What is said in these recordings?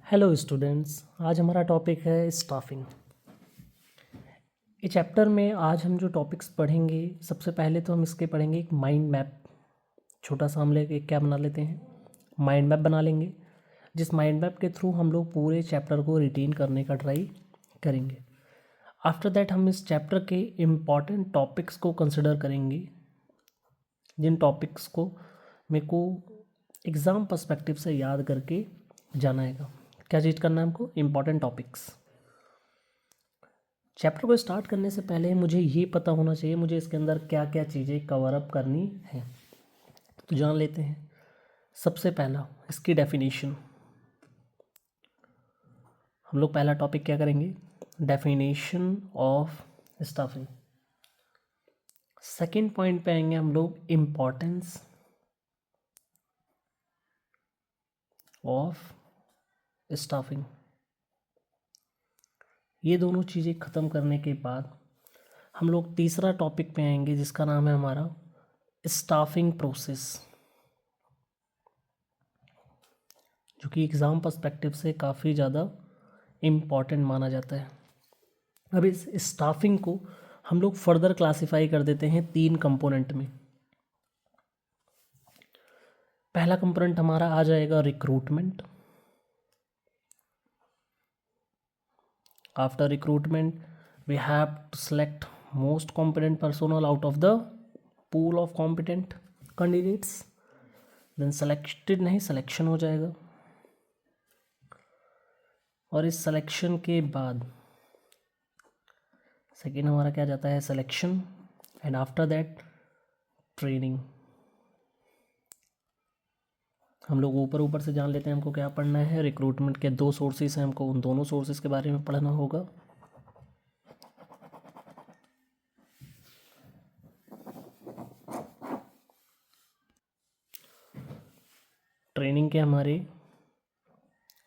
Hello students, आज हमारा topic है स्टाफिंग। इस चैप्टर में आज हम जो टॉपिक्स पढ़ेंगे, सबसे पहले तो हम इसके पढ़ेंगे एक माइंड मैप। छोटा सा हम लेके क्या बना लेते हैं, माइंड मैप बना लेंगे, जिस माइंड मैप के थ्रू हम लोग पूरे चैप्टर को रिटेन करने का ट्राई करेंगे। आफ्टर दैट हम इस चैप्टर के इम्पॉर्टेंट टॉपिक्स को कंसिडर करेंगे, जिन टॉपिक्स को मेरे को एग्ज़ाम पर्सपेक्टिव से याद करके जाना है। क्या चीज़ करना है हमको, इम्पॉर्टेंट टॉपिक्स। चैप्टर को स्टार्ट करने से पहले मुझे ये पता होना चाहिए मुझे इसके अंदर क्या क्या चीज़ें कवर अप करनी है, तो जान लेते हैं। सबसे पहला इसकी डेफिनेशन। हम लोग पहला टॉपिक क्या करेंगे, definition of staffing. Second point पे आएंगे हम लोग, इम्पॉर्टेंस ऑफ स्टाफिंग। ये दोनों चीज़ें ख़त्म करने के बाद हम लोग तीसरा टॉपिक पे आएंगे, जिसका नाम है हमारा स्टाफिंग प्रोसेस, जो कि एग्ज़ाम पर्सपेक्टिव से काफ़ी ज़्यादा इम्पॉर्टेंट माना जाता है। अब इस स्टाफिंग को हम लोग फर्दर क्लासिफाई कर देते हैं 3 कंपोनेंट में। पहला कंपोनेंट हमारा आ जाएगा recruitment. After recruitment we have to select most competent personnel out of the pool of competent candidates. Then selected नहीं, सिलेक्शन हो जाएगा, और इस सिलेक्शन के बाद सेकेंड हमारा क्या जाता है, selection, and after that training. हम लोग ऊपर ऊपर से जान लेते हैं हमको क्या पढ़ना है। रिक्रूटमेंट के 2 सोर्सेज हैं, हमको उन दोनों सोर्सेज के बारे में पढ़ना होगा। ट्रेनिंग के हमारे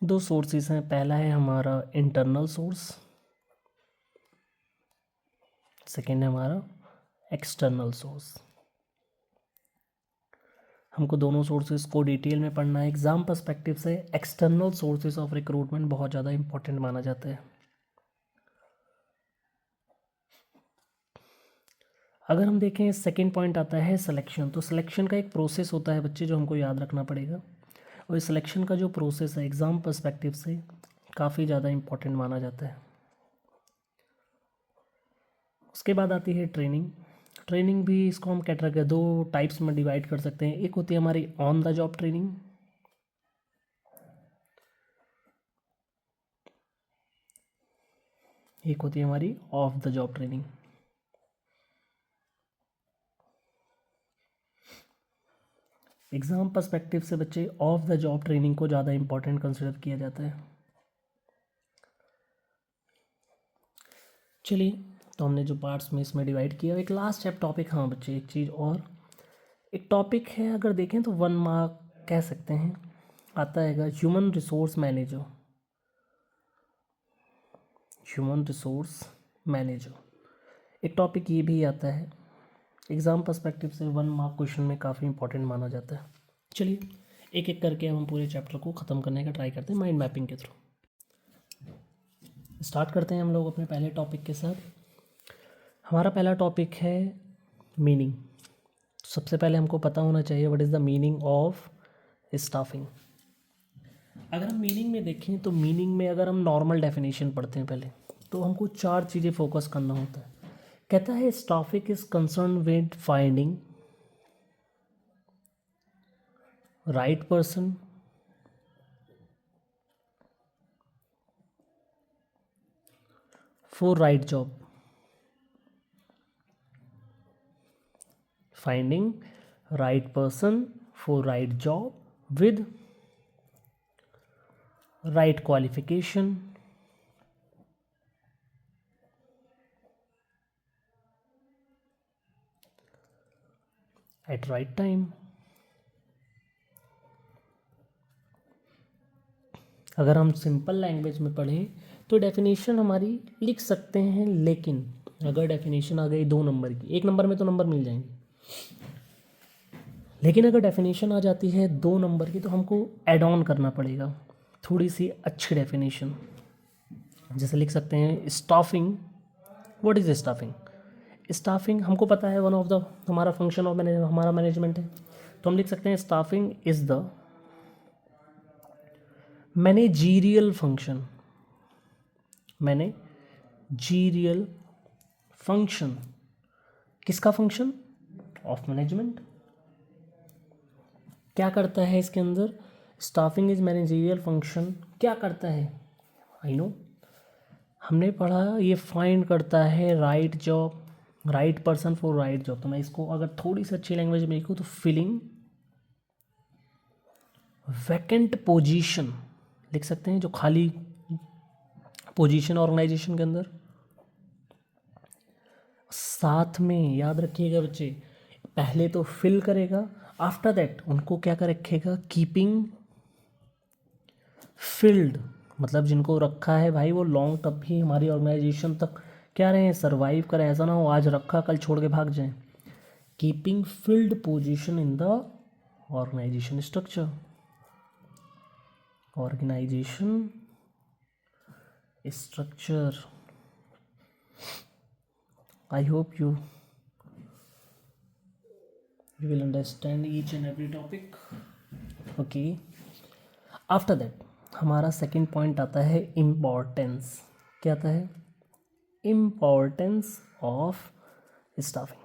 2 सोर्सेज हैं। पहला है हमारा इंटरनल सोर्स, सेकेंड है हमारा एक्सटर्नल सोर्स। हमको दोनों सोर्सेज को डिटेल में पढ़ना है। एग्ज़ाम पर्सपेक्टिव से एक्सटर्नल सोर्सेज ऑफ रिक्रूटमेंट बहुत ज़्यादा इंपॉर्टेंट माना जाता है। अगर हम देखें, सेकेंड पॉइंट आता है सिलेक्शन। तो सिलेक्शन का एक प्रोसेस होता है बच्चे, जो हमको याद रखना पड़ेगा, और इस सिलेक्शन का जो प्रोसेस है एग्ज़ाम पर्सपेक्टिव से काफ़ी ज़्यादा इंपॉर्टेंट माना जाता है। उसके बाद आती है ट्रेनिंग। ट्रेनिंग भी इसको हम कैटेगरी 2 टाइप्स में डिवाइड कर सकते हैं। एक होती है हमारी ऑन द जॉब ट्रेनिंग, एक होती है हमारी of the job training. Exam perspective से बच्चे ऑफ द जॉब ट्रेनिंग को ज़्यादा इंपॉर्टेंट कंसिडर किया जाता है। चलिए, तो हमने जो पार्ट्स में इसमें डिवाइड किया, एक लास्ट चैप्टर टॉपिक, हाँ बच्चे एक चीज़ और, एक टॉपिक है, अगर देखें तो 1 मार्क कह सकते हैं, आता है human resource manager. Human resource manager एक टॉपिक ये भी आता है, एग्ज़ाम पर्सपेक्टिव से 1 मार्क क्वेश्चन में काफ़ी इंपॉर्टेंट माना जाता है। चलिए एक एक करके हम पूरे चैप्टर को ख़त्म करने का ट्राई करते हैं माइंड मैपिंग के थ्रू। स्टार्ट करते हैं हम लोग अपने पहले टॉपिक के साथ। हमारा पहला टॉपिक है मीनिंग। सबसे पहले हमको पता होना चाहिए what is the meaning of staffing. अगर हम मीनिंग में देखें तो मीनिंग में अगर हम नॉर्मल डेफिनेशन पढ़ते हैं पहले, तो हमको 4 चीज़ें फोकस करना होता है। कहता है staffing is concern with finding right person for right job. Finding right person for right job with right qualification, at right time। अगर हम सिंपल लैंग्वेज में पढ़ें तो डेफिनेशन हमारी लिख सकते हैं, लेकिन अगर डेफिनेशन आ गई 2 नंबर की, 1 नंबर में तो नंबर मिल जाएंगे, लेकिन अगर डेफिनेशन आ जाती है 2 नंबर की तो हमको ऐड ऑन करना पड़ेगा, थोड़ी सी अच्छी डेफिनेशन, जैसे लिख सकते हैं staffing. What is staffing? Staffing हमको पता है वन ऑफ द हमारा फंक्शन ऑफ हमारा मैनेजमेंट है, तो हम लिख सकते हैं staffing is the managerial function, managerial function, किसका फंक्शन? Of management. क्या करता है इसके अंदर? स्टाफिंग इज मैनेजीरियल फंक्शन क्या करता है? आई नो, हमने पढ़ा ये फाइंड करता है right job, right person for right job. तो मैं इसको अगर थोड़ी सी अच्छी लैंग्वेज में लिखूँ तो फिलिंग वैकेंट पोजीशन लिख सकते हैं, जो खाली पोजीशन ऑर्गेनाइजेशन के अंदर। साथ में याद रखिएगा बच्चे, पहले तो फिल करेगा, आफ्टर दैट उनको क्या कर रखेगा? कीपिंग फिल्ड, मतलब जिनको रखा है भाई वो लॉन्ग तक भी हमारी ऑर्गेनाइजेशन तक क्या रहे, सर्वाइव करें। ऐसा ना हो आज रखा कल छोड़ के भाग जाएं। Keeping filled position in the organisation structure, organisation structure. I hope you will understand each and every topic. Okay. After that हमारा सेकंड पॉइंट आता है इम्पोर्टेंस। क्या आता है? Importance of staffing.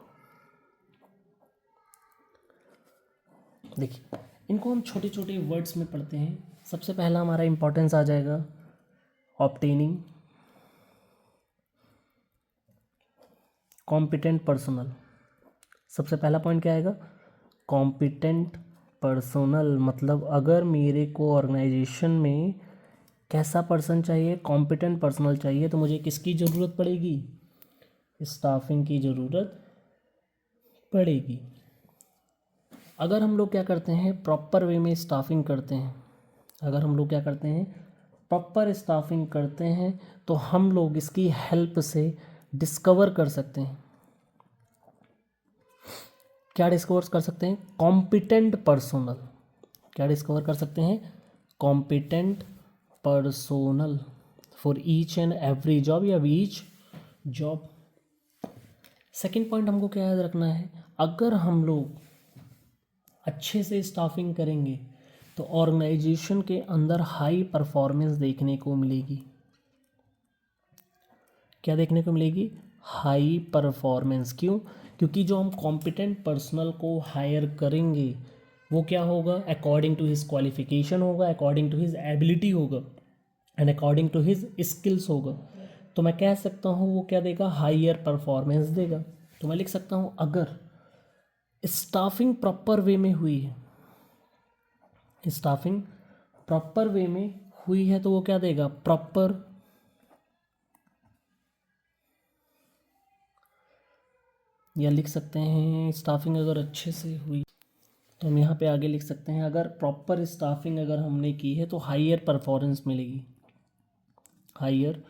देखिए इनको हम छोटे छोटे वर्ड्स में पढ़ते हैं। सबसे पहला हमारा इम्पोर्टेंस आ जाएगा ऑब्टेनिंग कॉम्पिटेंट पर्सनल। सबसे पहला पॉइंट क्या आएगा? कॉम्पिटेंट पर्सनल, मतलब अगर मेरे को ऑर्गेनाइजेशन में कैसा पर्सन चाहिए? कॉम्पिटेंट पर्सनल चाहिए, तो मुझे किसकी ज़रूरत पड़ेगी? स्टाफिंग की ज़रूरत पड़ेगी। अगर हम लोग क्या करते हैं? प्रॉपर वे में स्टाफिंग करते हैं, अगर हम लोग क्या करते हैं? प्रॉपर स्टाफिंग करते हैं, तो हम लोग इसकी हेल्प से डिस्कवर कर सकते हैं। क्या डिस्कवर कर सकते हैं? Competent personal. क्या डिस्कवर कर सकते हैं? Competent personal for each and every job या ईच जॉब। सेकेंड पॉइंट हमको क्या याद रखना है? अगर हम लोग अच्छे से स्टाफिंग करेंगे तो ऑर्गेनाइजेशन के अंदर हाई परफॉर्मेंस देखने को मिलेगी। क्या देखने को मिलेगी? High performance. क्यों? क्योंकि जो हम कॉम्पिटेंट पर्सनल को हायर करेंगे वो क्या होगा? अकॉर्डिंग टू हिज क्वालिफिकेशन होगा, अकॉर्डिंग टू हिज एबिलिटी होगा and according to his skills होगा। तो मैं कह सकता हूँ वो क्या देगा? हायर परफॉर्मेंस देगा। तो मैं लिख सकता हूँ अगर स्टाफिंग प्रॉपर वे में हुई है, स्टाफिंग प्रॉपर वे में हुई है तो वो क्या देगा? प्रॉपर, या लिख सकते हैं स्टाफिंग अगर अच्छे से हुई तो हम यहाँ पे आगे लिख सकते हैं अगर प्रॉपर स्टाफिंग अगर हमने की है तो हायर परफॉर्मेंस मिलेगी, हायर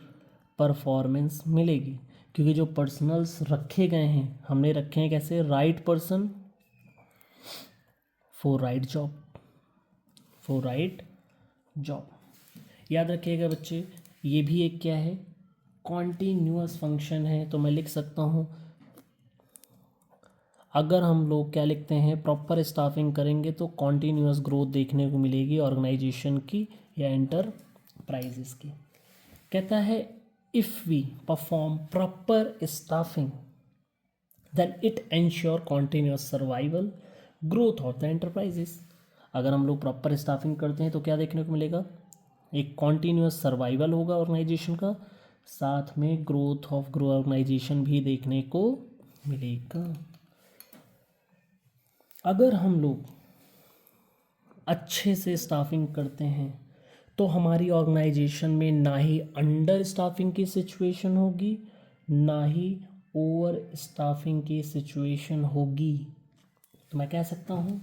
परफॉर्मेंस मिलेगी। क्योंकि जो पर्सनल्स रखे गए हैं हमने रखे हैं कैसे? Right person for right job, for right job. याद रखिएगा बच्चे, ये भी एक क्या है? कॉन्टीन्यूअस फंक्शन है। तो मैं लिख सकता हूँ अगर हम लोग क्या लिखते हैं? प्रॉपर स्टाफिंग करेंगे तो कॉन्टीन्यूअस ग्रोथ देखने को मिलेगी ऑर्गेनाइजेशन की या एंटरप्राइजेस की। कहता है if we perform proper staffing then it ensure continuous survival growth of the enterprises. अगर हम लोग प्रॉपर स्टाफिंग करते हैं तो क्या देखने को मिलेगा? एक कॉन्टीन्यूअस सर्वाइवल होगा ऑर्गेनाइजेशन का, साथ में ग्रोथ ऑफ ग्रो ऑर्गेनाइजेशन भी देखने को मिलेगा। अगर हम लोग अच्छे से स्टाफिंग करते हैं तो हमारी ऑर्गेनाइजेशन में ना ही अंडर स्टाफिंग की सिचुएशन होगी, ना ही ओवर स्टाफिंग की सिचुएशन होगी। तो मैं कह सकता हूँ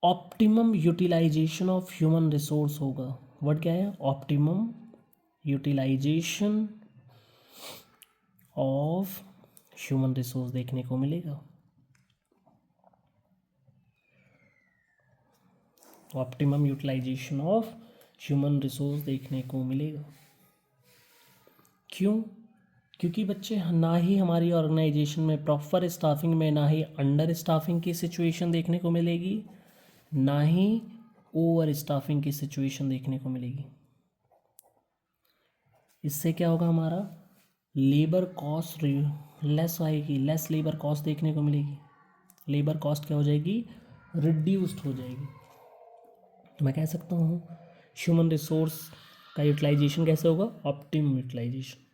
optimum utilisation of human resource होगा। वर्ड क्या है? Optimum utilisation of human resource देखने को मिलेगा। Optimum utilisation of human resource देखने को मिलेगा। क्यों? क्योंकि बच्चे ना ही हमारी ऑर्गेनाइजेशन में प्रॉपर स्टाफिंग में ना ही अंडर स्टाफिंग की सिचुएशन देखने को मिलेगी, ना ही ओवर स्टाफिंग की सिचुएशन देखने को मिलेगी। इससे क्या होगा, हमारा लेबर कॉस्ट लेस आएगी, लेस लेबर कॉस्ट देखने को मिलेगी। लेबर कॉस्ट क्या हो जाएगी, रिड्यूस्ड हो जाएगी। तो मैं कह सकता हूँ ह्यूमन रिसोर्स का यूटिलाइजेशन कैसे होगा, ऑप्टिमम यूटिलाइजेशन।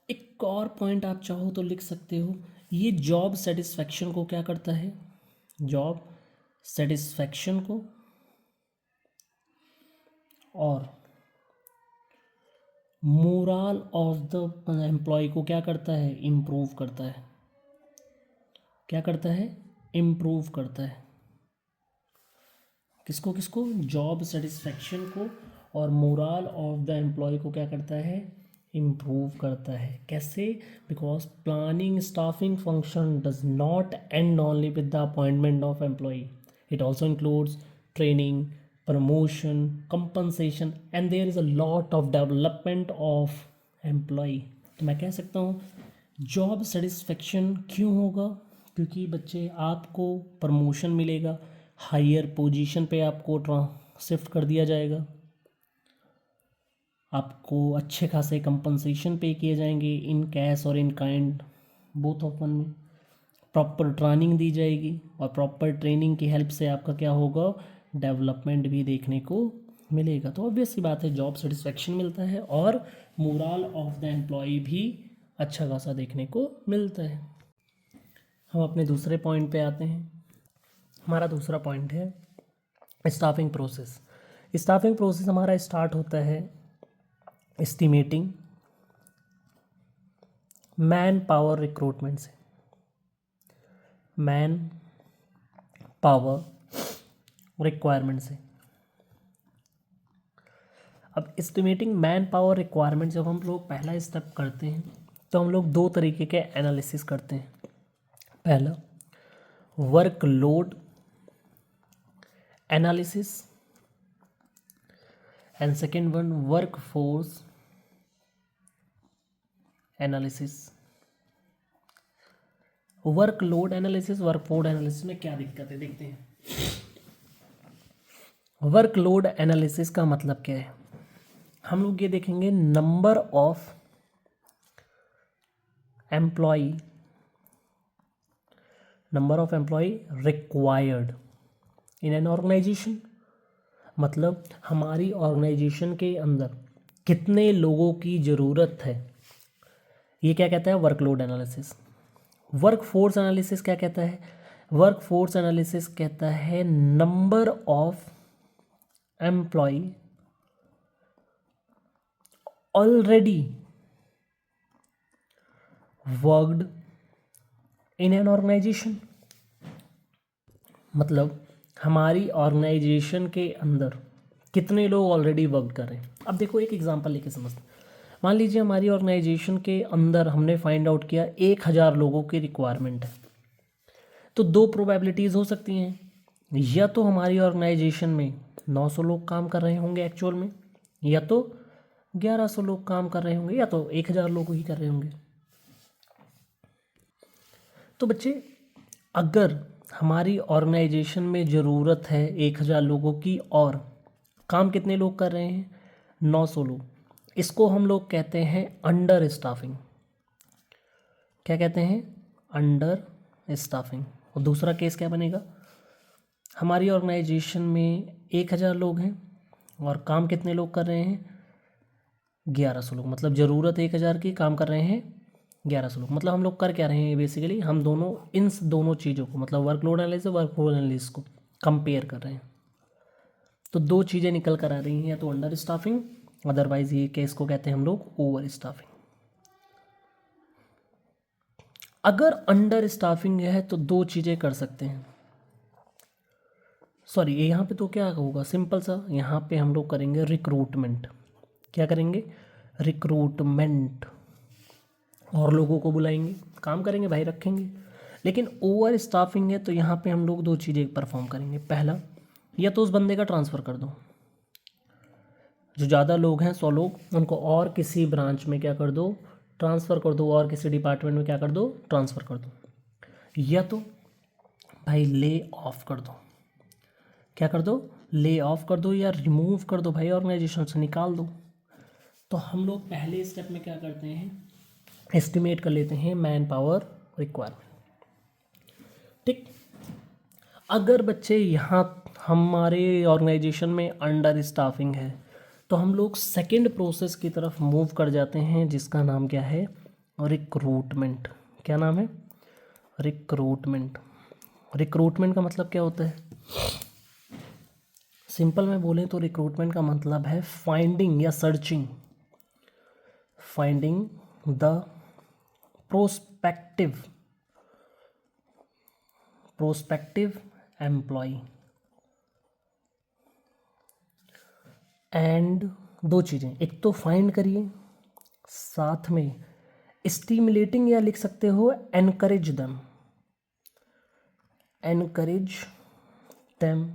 एक और पॉइंट आप चाहो तो लिख सकते हो, ये जॉब सेटिस्फैक्शन को क्या करता है, जॉब सेटिस्फैक्शन को और मोरल ऑफ द एम्प्लॉय को क्या करता है, इम्प्रूव करता है। क्या करता है, इम्प्रूव करता है। किसको किसको, जॉब सेटिस्फैक्शन को और मोरल ऑफ द एम्प्लॉय को क्या करता है, इम्प्रूव करता है। कैसे? Because planning staffing function does not end only with the appointment of employ, it also includes training, promotion, compensation and there is a lot of development of employee। तो मैं कह सकता हूँ जॉब सेटिस्फेक्शन क्यों होगा, क्योंकि बच्चे आपको प्रमोशन मिलेगा, हायर पोजीशन पे आपको शिफ्ट कर दिया जाएगा, आपको अच्छे खासे कंपनसेशन पे किए जाएंगे इन कैश और in kind both of one में, प्रॉपर ट्रेनिंग दी जाएगी और प्रॉपर ट्रेनिंग की हेल्प से आपका क्या होगा, डेवलपमेंट भी देखने को मिलेगा। तो ऑब्वियस सी बात है जॉब सेटिस्फेक्शन मिलता है और मोरल ऑफ द एम्प्लॉय भी अच्छा खासा देखने को मिलता है। हम अपने दूसरे पॉइंट पे आते हैं। हमारा दूसरा पॉइंट है स्टाफिंग प्रोसेस। स्टाफिंग प्रोसेस हमारा स्टार्ट होता है एस्टिमेटिंग मैन पावर रिक्रूटमेंट से। मैन पावर रिक्वायरमेंट से। अब एस्टिमेटिंग मैन पावर रिक्वायरमेंट जब हम लोग पहला स्टेप करते हैं तो हम लोग दो तरीके के एनालिसिस करते हैं। पहला workload analysis and second one workforce analysis. Workload analysis workforce analysis में क्या दिक्कत है देखते हैं। वर्कलोड एनालिसिस का मतलब क्या है, हम लोग ये देखेंगे number of employ required in an organisation. मतलब हमारी ऑर्गेनाइजेशन के अंदर कितने लोगों की ज़रूरत है, ये क्या कहता है, वर्कलोड एनालिसिस। वर्कफोर्स एनालिसिस क्या कहता है, वर्कफोर्स एनालिसिस कहता है number of employ already worked in an organisation. मतलब हमारी ऑर्गेनाइजेशन के अंदर कितने लोग ऑलरेडी वर्क कर रहे हैं। अब देखो एक एग्जांपल लेके समझते हैं। मान लीजिए हमारी ऑर्गेनाइजेशन के अंदर हमने फाइंड आउट किया 1000 लोगों की रिक्वायरमेंट है, तो दो प्रोबेबिलिटीज़ हो सकती हैं, या तो हमारी ऑर्गेनाइजेशन में 900 लोग काम कर रहे होंगे एक्चुअल में, या तो 1100 लोग काम कर रहे होंगे, या तो 1000 लोग ही कर रहे होंगे। तो बच्चे अगर हमारी ऑर्गेनाइजेशन में ज़रूरत है 1000 लोगों की और काम कितने लोग कर रहे हैं, 900 लोग, इसको हम लोग कहते हैं अंडर स्टाफिंग। क्या कहते हैं, अंडर स्टाफिंग। और दूसरा केस क्या बनेगा, हमारी ऑर्गेनाइजेशन में 1000 लोग हैं और काम कितने लोग कर रहे हैं, 1100 लोग। मतलब ज़रूरत 1000 की, काम कर रहे हैं 1100 लोग। मतलब हम लोग कर क्या रहे हैं बेसिकली, हम दोनों इन दोनों चीज़ों को मतलब वर्कलोड एनालिसिस वर्कफोर्स एनालिसिस को कंपेयर कर रहे हैं। तो दो चीज़ें निकल कर आ रही हैं, या तो अंडर स्टाफिंग, अदरवाइज ये केस को कहते हैं हम लोग ओवर स्टाफिंग। अगर अंडर स्टाफिंग है तो दो चीज़ें कर सकते हैं। सॉरी, यहाँ पे तो क्या होगा, सिंपल सा, यहाँ पे हम लोग करेंगे रिक्रूटमेंट। क्या करेंगे, रिक्रूटमेंट, और लोगों को बुलाएंगे, काम करेंगे भाई, रखेंगे। लेकिन ओवर स्टाफिंग है तो यहाँ पे हम लोग दो चीज़ें परफॉर्म करेंगे। पहला, या तो उस बंदे का ट्रांसफ़र कर दो, जो ज़्यादा लोग हैं 100 लोग, उनको और किसी ब्रांच में क्या कर दो, ट्रांसफ़र कर दो, और किसी डिपार्टमेंट में क्या कर दो, ट्रांसफ़र कर दो। या तो भाई ले ऑफ कर दो, क्या कर दो, ले ऑफ कर दो या रिमूव कर दो भाई, ऑर्गेनाइजेशन से निकाल दो। तो हम लोग पहले स्टेप में क्या करते हैं, एस्टिमेट कर लेते हैं मैन पावर रिक्वायरमेंट। ठीक, अगर बच्चे यहाँ हमारे ऑर्गेनाइजेशन में अंडर स्टाफिंग है तो हम लोग सेकंड प्रोसेस की तरफ मूव कर जाते हैं, जिसका नाम क्या है, रिक्रूटमेंट। क्या नाम है, रिक्रूटमेंट। रिक्रूटमेंट का मतलब क्या होता है, सिंपल में बोलें तो रिक्रूटमेंट का मतलब है फाइंडिंग या searching, finding the prospective employ and दो चीज़ें, एक तो फाइंड करिए, साथ में स्टिमुलेटिंग या लिख सकते हो encourage them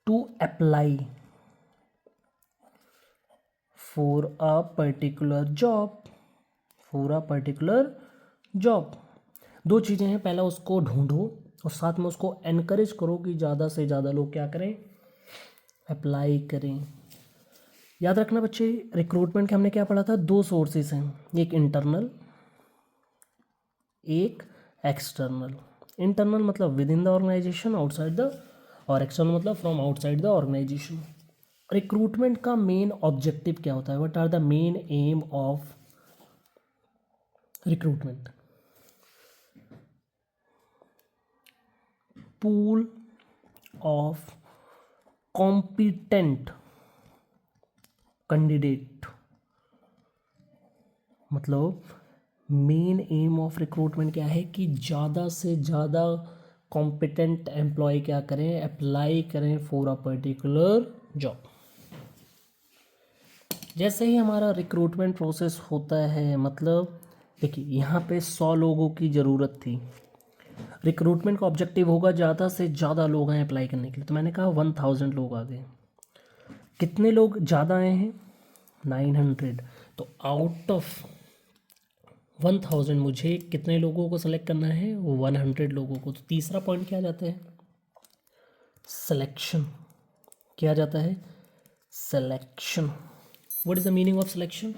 to apply for a particular job. दो चीज़ें हैं, पहला उसको ढूंढो और साथ में उसको एनकरेज करो कि ज़्यादा से ज़्यादा लोग क्या करें, अप्लाई करें। याद रखना बच्चे, रिक्रूटमेंट के हमने क्या पढ़ा था, दो सोर्सेज हैं, एक इंटरनल, एक एक्सटर्नल। इंटरनल मतलब within the organisation, outside the, और एक्सटर्नल मतलब from outside the organisation. Recruitment का मेन ऑब्जेक्टिव क्या होता है, what are the main aim of recruitment, pool of competent candidate, मतलब मेन एम ऑफ रिक्रूटमेंट क्या है कि ज़्यादा से ज़्यादा कॉम्पिटेंट एम्प्लॉय क्या करें, अप्लाई करें फॉर अ पर्टिकुलर जॉब। जैसे ही हमारा रिक्रूटमेंट प्रोसेस होता है, मतलब देखिए यहाँ पे 100 लोगों की ज़रूरत थी, रिक्रूटमेंट का ऑब्जेक्टिव होगा ज़्यादा से ज़्यादा लोग हैं अप्लाई करने के लिए, तो मैंने कहा 1000 लोग आ गए। कितने लोग ज़्यादा आए हैं, 900। तो आउट ऑफ 1000 मुझे कितने लोगों को सेलेक्ट करना है, 100 लोगों को। तो तीसरा पॉइंट क्या आ जाता है, सिलेक्शन। क्या आ जाता है, selection. What is the meaning of selection,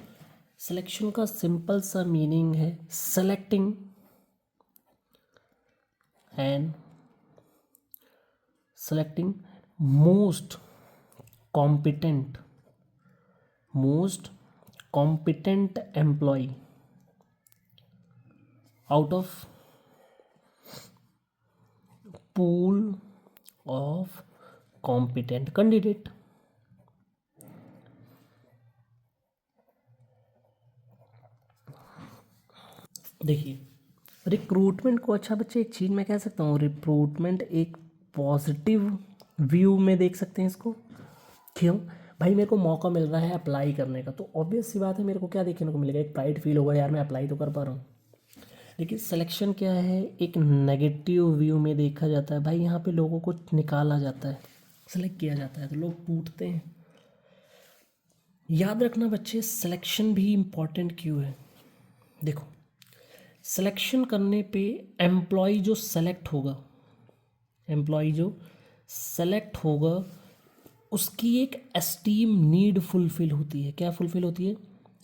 selection का सिंपल सा मीनिंग है selecting and selecting most competent employee out of pool of competent candidate। देखिए रिक्रूटमेंट को, अच्छा बच्चे एक चीज़ मैं कह सकता हूँ, रिक्रूटमेंट एक पॉजिटिव व्यू में देख सकते हैं इसको। क्यों भाई, मेरे को मौका मिल रहा है अप्लाई करने का, तो ऑब्वियस सी बात है मेरे को क्या देखने को मिलेगा, एक प्राइड फील होगा, यार मैं अप्लाई तो कर पा रहा हूँ। लेकिन सिलेक्शन क्या है, एक नेगेटिव व्यू में देखा जाता है, भाई यहाँ पे लोगों को निकाला जाता है, सेलेक्ट किया जाता है तो लोग टूटते हैं। याद रखना बच्चे, सिलेक्शन भी इम्पॉर्टेंट क्यों है, देखो सिलेक्शन करने पे एम्प्लॉय जो सेलेक्ट होगा उसकी एक एस्टीम नीड फुलफिल होती है। क्या फुलफिल होती है,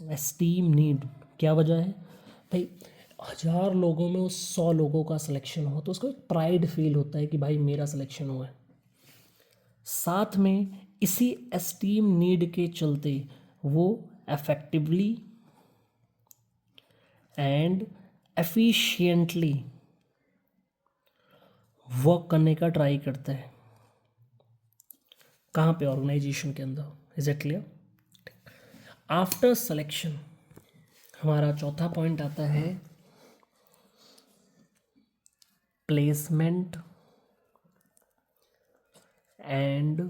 एस्टीम नीड। क्या वजह है भाई, 1000 लोगों में उस 100 लोगों का सिलेक्शन हो तो उसको एक प्राइड फील होता है कि भाई मेरा सिलेक्शन हुआ है। साथ में इसी एस्टीम नीड के चलते वो इफेक्टिवली एंड एफिशिएंटली वर्क करने का ट्राई करता है। कहाँ पे, ऑर्गेनाइजेशन के अंदर। Is it clear. After selection हमारा चौथा पॉइंट आता है प्लेसमेंट एंड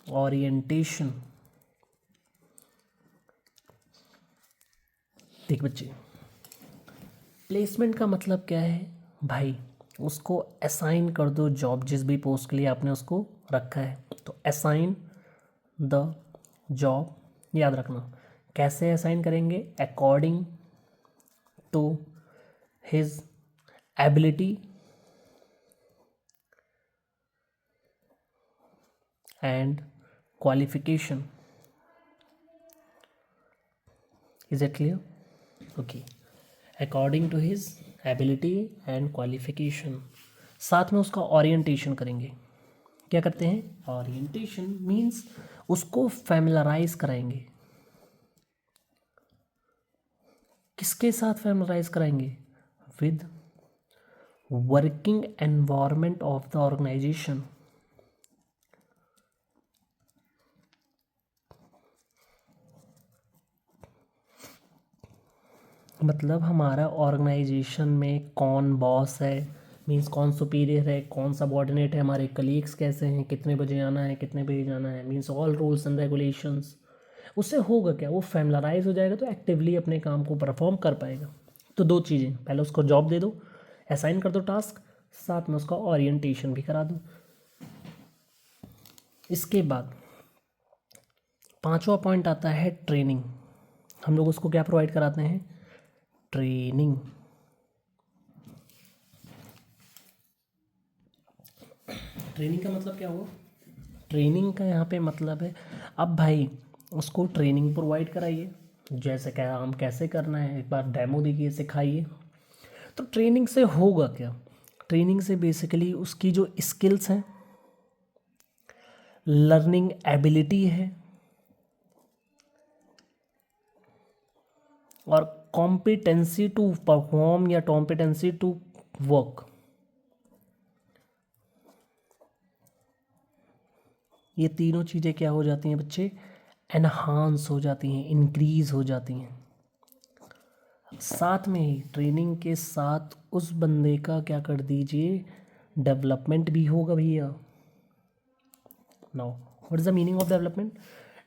ओरिएंटेशन। देख बच्चे, प्लेसमेंट का मतलब क्या है भाई, उसको असाइन कर दो जॉब, जिस भी पोस्ट के लिए आपने उसको रखा है। तो असाइन द जॉब, याद रखना कैसे असाइन करेंगे, according to his ability and qualification. Is it clear? Okay, according to his ability and qualification. साथ में उसका ओरिएंटेशन करेंगे। क्या करते हैं? ओरिएंटेशन मीन्स उसको फैमिलराइज कराएंगे। किसके साथ फैमिलराइज कराएंगे? With working environment of the organisation. मतलब हमारा ऑर्गेनाइजेशन में कौन बॉस है, मीन्स कौन सुपीरियर है, कौन सबऑर्डिनेट है, हमारे कलीग्स कैसे हैं, कितने बजे आना है, कितने बजे जाना है, means all rules and regulations. उससे होगा क्या? वो फैमिलराइज हो जाएगा तो एक्टिवली अपने काम को परफॉर्म कर पाएगा। तो दो चीज़ें, पहले उसको जॉब दे दो, असाइन कर दो टास्क, साथ में उसका ओरिएंटेशन भी करा दो। इसके बाद पांचवा पॉइंट आता है ट्रेनिंग। हम लोग उसको क्या प्रोवाइड कराते हैं? ट्रेनिंग। ट्रेनिंग का मतलब क्या हुआ? ट्रेनिंग का यहाँ पे मतलब है, अब भाई उसको ट्रेनिंग प्रोवाइड कराइए, जैसे क्या काम कैसे करना है, एक बार डेमो देखिए, सिखाइए। तो ट्रेनिंग से होगा क्या? ट्रेनिंग से बेसिकली उसकी जो स्किल्स हैं, लर्निंग एबिलिटी है और कॉम्पिटेंसी टू परफॉर्म या कॉम्पिटेंसी टू वर्क, ये तीनों चीज़ें क्या हो जाती हैं बच्चे? एनहांस हो जाती हैं, इंक्रीज हो जाती हैं। साथ में ही ट्रेनिंग के साथ उस बंदे का क्या कर दीजिए? डेवलपमेंट भी होगा भैया। Now what is the meaning of development?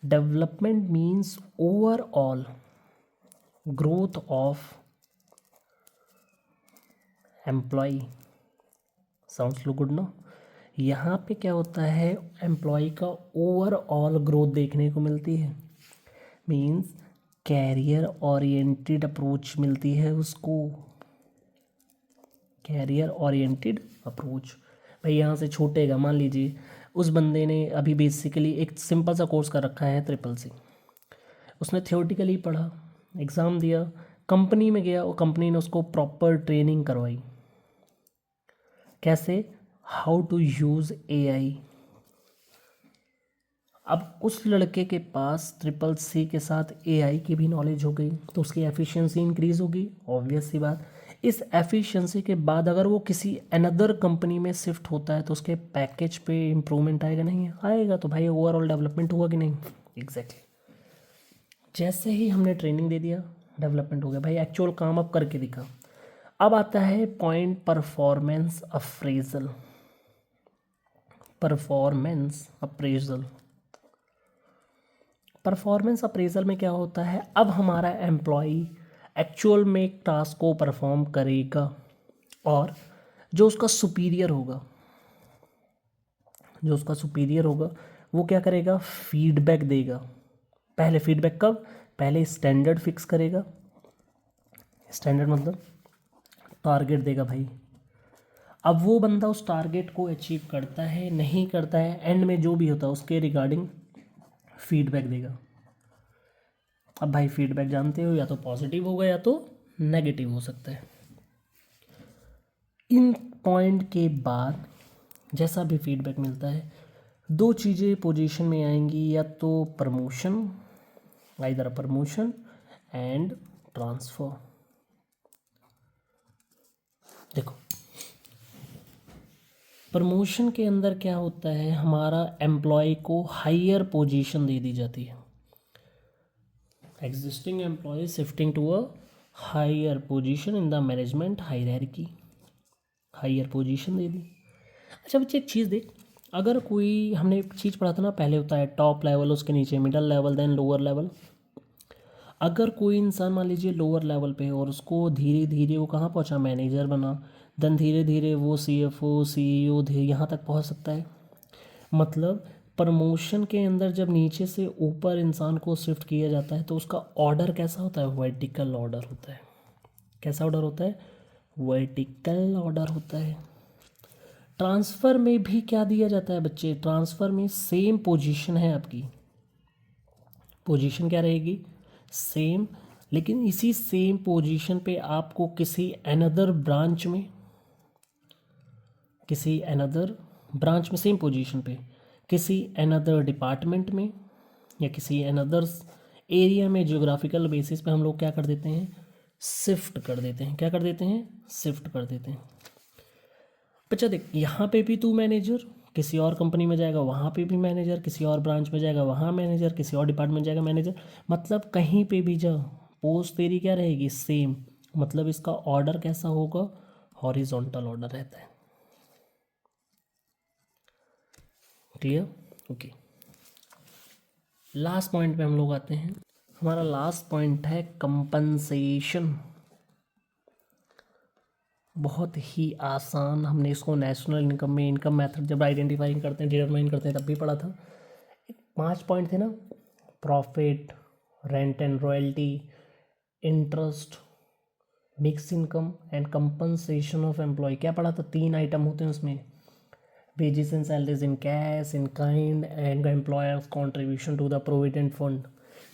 Development means overall growth of employ. Sounds look good ना? यहाँ पे क्या होता है? एम्प्लॉय का ओवरऑल ग्रोथ देखने को मिलती है, मीन्स कैरियर ओरिएंटेड अप्रोच मिलती है उसको। Career oriented approach. भाई यहाँ से छूटेगा, मान लीजिए उस बंदे ने अभी बेसिकली एक सिंपल सा कोर्स कर रखा है ट्रिपल सी, उसने थियोरटिकली पढ़ा, एग्ज़ाम दिया, कंपनी में गया और कंपनी ने उसको प्रॉपर ट्रेनिंग करवाई। कैसे? How to use AI. अब उस लड़के के पास ट्रिपल सी के साथ एआई की भी नॉलेज हो गई, तो उसकी एफिशिएंसी इंक्रीज़ होगी, ऑब्वियस सी बात। इस एफिशिएंसी के बाद अगर वो किसी अनदर कंपनी में शिफ्ट होता है तो उसके पैकेज पे इम्प्रूवमेंट आएगा, नहीं आएगा? तो भाई ओवरऑल डेवलपमेंट हुआ कि नहीं? एग्जैक्टली। जैसे ही हमने ट्रेनिंग दे दिया, डेवलपमेंट हो गया भाई, एक्चुअल काम अब करके दिखा। अब आता है point performance appraisal. Performance appraisal, performance appraisal में क्या होता है? अब हमारा एम्प्लॉई एक्चुअल में एक टास्क को परफॉर्म करेगा और जो उसका सुपीरियर होगा, वो क्या करेगा? फीडबैक देगा। पहले फीडबैक कब? पहले स्टैंडर्ड फिक्स करेगा। स्टैंडर्ड मतलब टारगेट देगा भाई। अब वो बंदा उस टारगेट को अचीव करता है, नहीं करता है, एंड में जो भी होता है उसके रिगार्डिंग फीडबैक देगा। अब भाई फीडबैक जानते हो, या तो पॉजिटिव होगा या तो नेगेटिव हो सकता है। इन पॉइंट के बाद जैसा भी फीडबैक मिलता है, दो चीज़ें पोजीशन में आएंगी, या तो promotion, either promotion and transfer. देखो प्रमोशन के अंदर क्या होता है? हमारा एम्प्लॉय को हायर पोजीशन दे दी जाती है। Existing employ shifting to a higher position in the management hierarchy, higher position दे दी। अच्छा बच्चे एक चीज़ देख, अगर कोई, हमने एक चीज़ पढ़ा था ना, पहले होता है टॉप लेवल, उसके नीचे middle level, then lower level. अगर कोई इंसान मान लीजिए लोअर लेवल पे है और उसको धीरे धीरे वो कहाँ पहुँचा? मैनेजर बना, देन धीरे धीरे वो CFO CEO यहाँ तक पहुँच सकता है। मतलब प्रमोशन के अंदर जब नीचे से ऊपर इंसान को शिफ्ट किया जाता है तो उसका ऑर्डर कैसा होता है, वर्टिकल ऑर्डर होता है। कैसा ऑर्डर होता है, वर्टिकल ऑर्डर होता है। ट्रांसफ़र में भी क्या दिया जाता है बच्चे, ट्रांसफ़र में सेम पोजीशन है आपकी, पोजीशन क्या रहेगी, सेम, लेकिन इसी सेम पोजीशन पे आपको किसी अनदर ब्रांच में, किसी अनदर ब्रांच में सेम पोजीशन पे किसी अनदर डिपार्टमेंट में या किसी अनदर एरिया में ज्योग्राफिकल बेसिस पे हम लोग क्या कर देते हैं, शिफ्ट कर देते हैं। क्या कर देते हैं, शिफ्ट कर देते हैं। बच्चा देख, यहाँ पे भी तू मैनेजर, किसी और कंपनी में जाएगा वहाँ पे भी मैनेजर, किसी और ब्रांच में जाएगा वहाँ मैनेजर, किसी और डिपार्टमेंट जाएगा मैनेजर, मतलब कहीं पे भी जा पोस्ट तेरी क्या रहेगी, सेम। मतलब इसका ऑर्डर कैसा होगा, हॉरिजॉन्टल ऑर्डर रहता है। Clear, okay. लास्ट पॉइंट पे हम लोग आते हैं। हमारा लास्ट पॉइंट है कंपनसेशन। बहुत ही आसान, हमने इसको नेशनल इनकम में इनकम मेथड जब आइडेंटिफाइंग करते हैं, डिटरमाइन करते हैं, तब भी पढ़ा था। 5 पॉइंट थे ना, profit, rent and royalty, interest, mix income and compensation of employ. क्या पढ़ा था, 3 आइटम होते हैं उसमें, wages and salaries in cash, in kind and employer's contribution to the provident fund।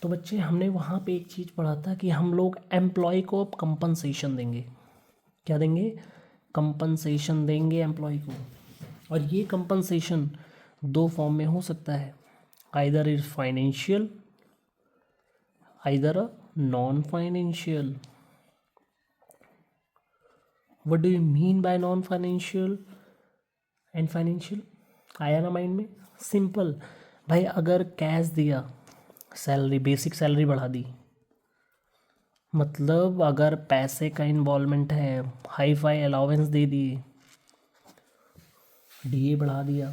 तो बच्चे हमने वहाँ पे एक चीज़ पढ़ा था कि हम लोग एम्प्लॉय को कंपनसेशन देंगे। क्या देंगे, कंपनसेशन देंगे एम्प्लॉय को। और ये कंपनसेशन 2 फॉर्म में हो सकता है, either is financial, either non financial. What do you mean by non financial and financial, आया ना माइंड में। सिंपल भाई, अगर कैश दिया, सैलरी, बेसिक सैलरी बढ़ा दी, मतलब अगर पैसे का इन्वॉल्वमेंट है, हाई फाई अलाउंस दे दिए, DA बढ़ा दिया,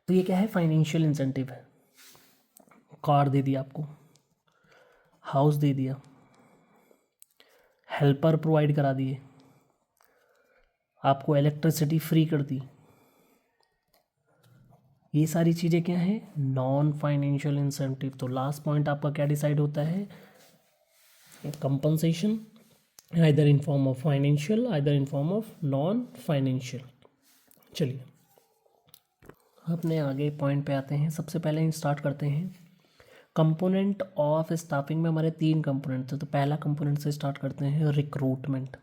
तो ये क्या है, फाइनेंशियल इंसेंटिव है। कार दे दिया आपको, हाउस दे दिया, हेल्पर प्रोवाइड करा दिए, आपको इलेक्ट्रिसिटी फ्री कर दी, ये सारी चीज़ें क्या हैं, नॉन फाइनेंशियल इंसेंटिव। तो लास्ट पॉइंट आपका क्या डिसाइड होता है, compensation either in form of financial, either in form of non financial. चलिए अपने आगे पॉइंट पे आते हैं। सबसे पहले स्टार्ट करते हैं कंपोनेंट ऑफ स्टाफिंग में। हमारे 3 कंपोनेंट थे, तो पहला कंपोनेंट से स्टार्ट करते हैं, रिक्रूटमेंट।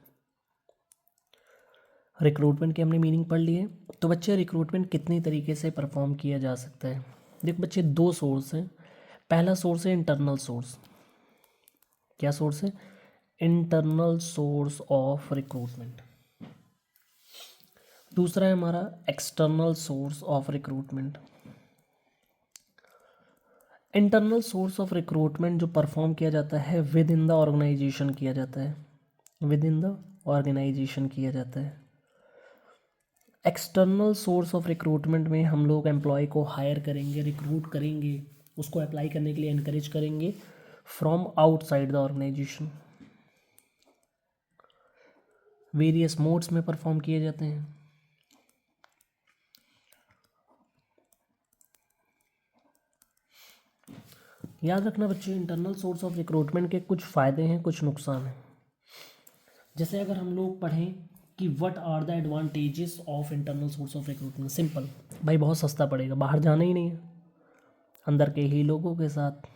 रिक्रूटमेंट की हमने मीनिंग पढ़ ली है। तो बच्चे रिक्रूटमेंट कितनी तरीके से परफॉर्म किया जा सकता है। देखो बच्चे, 2 सोर्स हैं। पहला सोर्स है इंटरनल सोर्स। क्या सोर्स है, इंटरनल सोर्स ऑफ रिक्रूटमेंट। दूसरा है हमारा external source of recruitment. Internal source of recruitment जो परफॉर्म किया जाता है विद इन द ऑर्गेनाइजेशन किया जाता है, विद इन द ऑर्गेनाइजेशन किया जाता है। एक्सटर्नल सोर्स ऑफ रिक्रूटमेंट में हम लोग एम्प्लॉय को हायर करेंगे, रिक्रूट करेंगे, उसको अप्लाई करने के लिए इनकरेज करेंगे from outside the organisation. Various modes में परफॉर्म किए जाते हैं। याद रखना बच्चे, इंटरनल सोर्स ऑफ रिक्रूटमेंट के कुछ फ़ायदे हैं, कुछ नुकसान हैं। जैसे अगर हम लोग पढ़ें कि what are the advantages of internal source of recruitment, simple भाई, बहुत सस्ता पड़ेगा, बाहर जाना ही नहीं है, अंदर के ही लोगों के साथ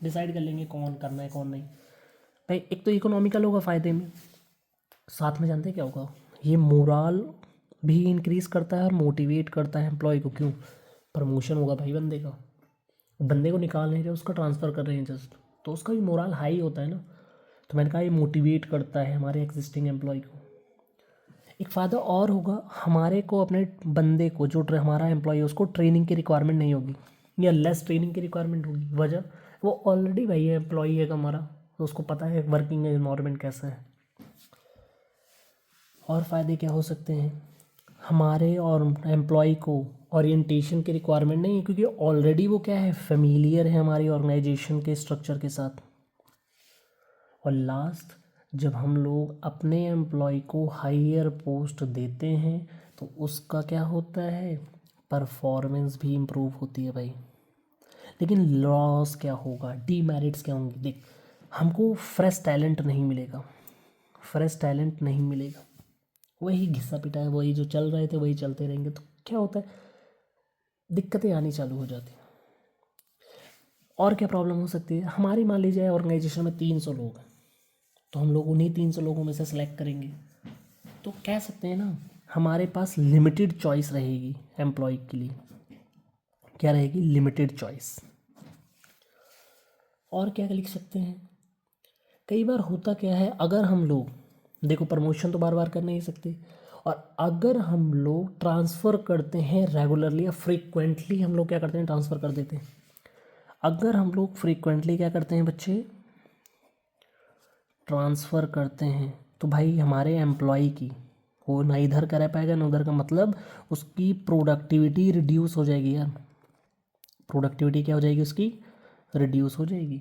डिसाइड कर लेंगे कौन करना है कौन नहीं। भाई एक तो इकोनॉमिकल होगा फ़ायदे में, साथ में जानते हैं क्या होगा, ये मोराल भी इंक्रीज़ करता है और मोटिवेट करता है एम्प्लॉय को। क्यों, प्रमोशन होगा भाई बंदे का, बंदे को निकाल नहीं रहे, उसका ट्रांसफ़र कर रहे हैं जस्ट, तो उसका भी मोराल हाई होता है ना। तो मैंने कहा ये मोटिवेट करता है हमारे एग्जिस्टिंग एम्प्लॉय को। एक फ़ायदा और होगा, हमारे को अपने बंदे को, जो हमारा एम्प्लॉय है, उसको ट्रेनिंग की रिक्वायरमेंट नहीं होगी या लेस ट्रेनिंग की रिक्वायरमेंट होगी। वजह, वो ऑलरेडी भाई एम्प्लॉय है हमारा, तो उसको पता है वर्किंग एनवायरनमेंट कैसा है। और फ़ायदे क्या हो सकते हैं, हमारे और एम्प्लॉय को ओरिएंटेशन की रिक्वायरमेंट नहीं है, क्योंकि ऑलरेडी वो क्या है, फेमिलियर है हमारी ऑर्गेनाइजेशन के स्ट्रक्चर के साथ। और लास्ट, जब हम लोग अपने एम्प्लॉय को हायर पोस्ट देते हैं तो उसका क्या होता है, परफॉर्मेंस भी इम्प्रूव होती है भाई। लेकिन लॉस क्या होगा, डीमेरिट्स क्या होंगे, देख हमको फ्रेश टैलेंट नहीं मिलेगा, फ्रेश टैलेंट नहीं मिलेगा, वही घिसा पिटा है, वही जो चल रहे थे वही चलते रहेंगे, तो क्या होता है, दिक्कतें आनी चालू हो जाती हैं। और क्या प्रॉब्लम हो सकती है, हमारी मान लीजिए ऑर्गेनाइजेशन में 300 लोग हैं, तो हम लोग उन्हीं 300 लोगों में से सेलेक्ट करेंगे, तो कह सकते हैं ना हमारे पास लिमिटेड चॉइस रहेगी एम्प्लॉय के लिए। क्या रहेगी, लिमिटेड चॉइस। और क्या लिख सकते हैं, कई बार होता क्या है, अगर हम लोग देखो प्रमोशन तो बार बार कर नहीं सकते, और अगर हम लोग ट्रांसफ़र करते हैं रेगुलरली या फ्रीक्वेंटली, हम लोग क्या करते हैं, ट्रांसफ़र कर देते हैं। अगर हम लोग फ्रीक्वेंटली क्या करते हैं बच्चे, ट्रांसफ़र करते हैं, तो भाई हमारे एम्प्लॉय की वो ना इधर कर पाएगा ना उधर का, मतलब उसकी प्रोडक्टिविटी रिड्यूस हो जाएगी यार, प्रोडक्टिविटी क्या हो जाएगी उसकी, रिड्यूस हो जाएगी।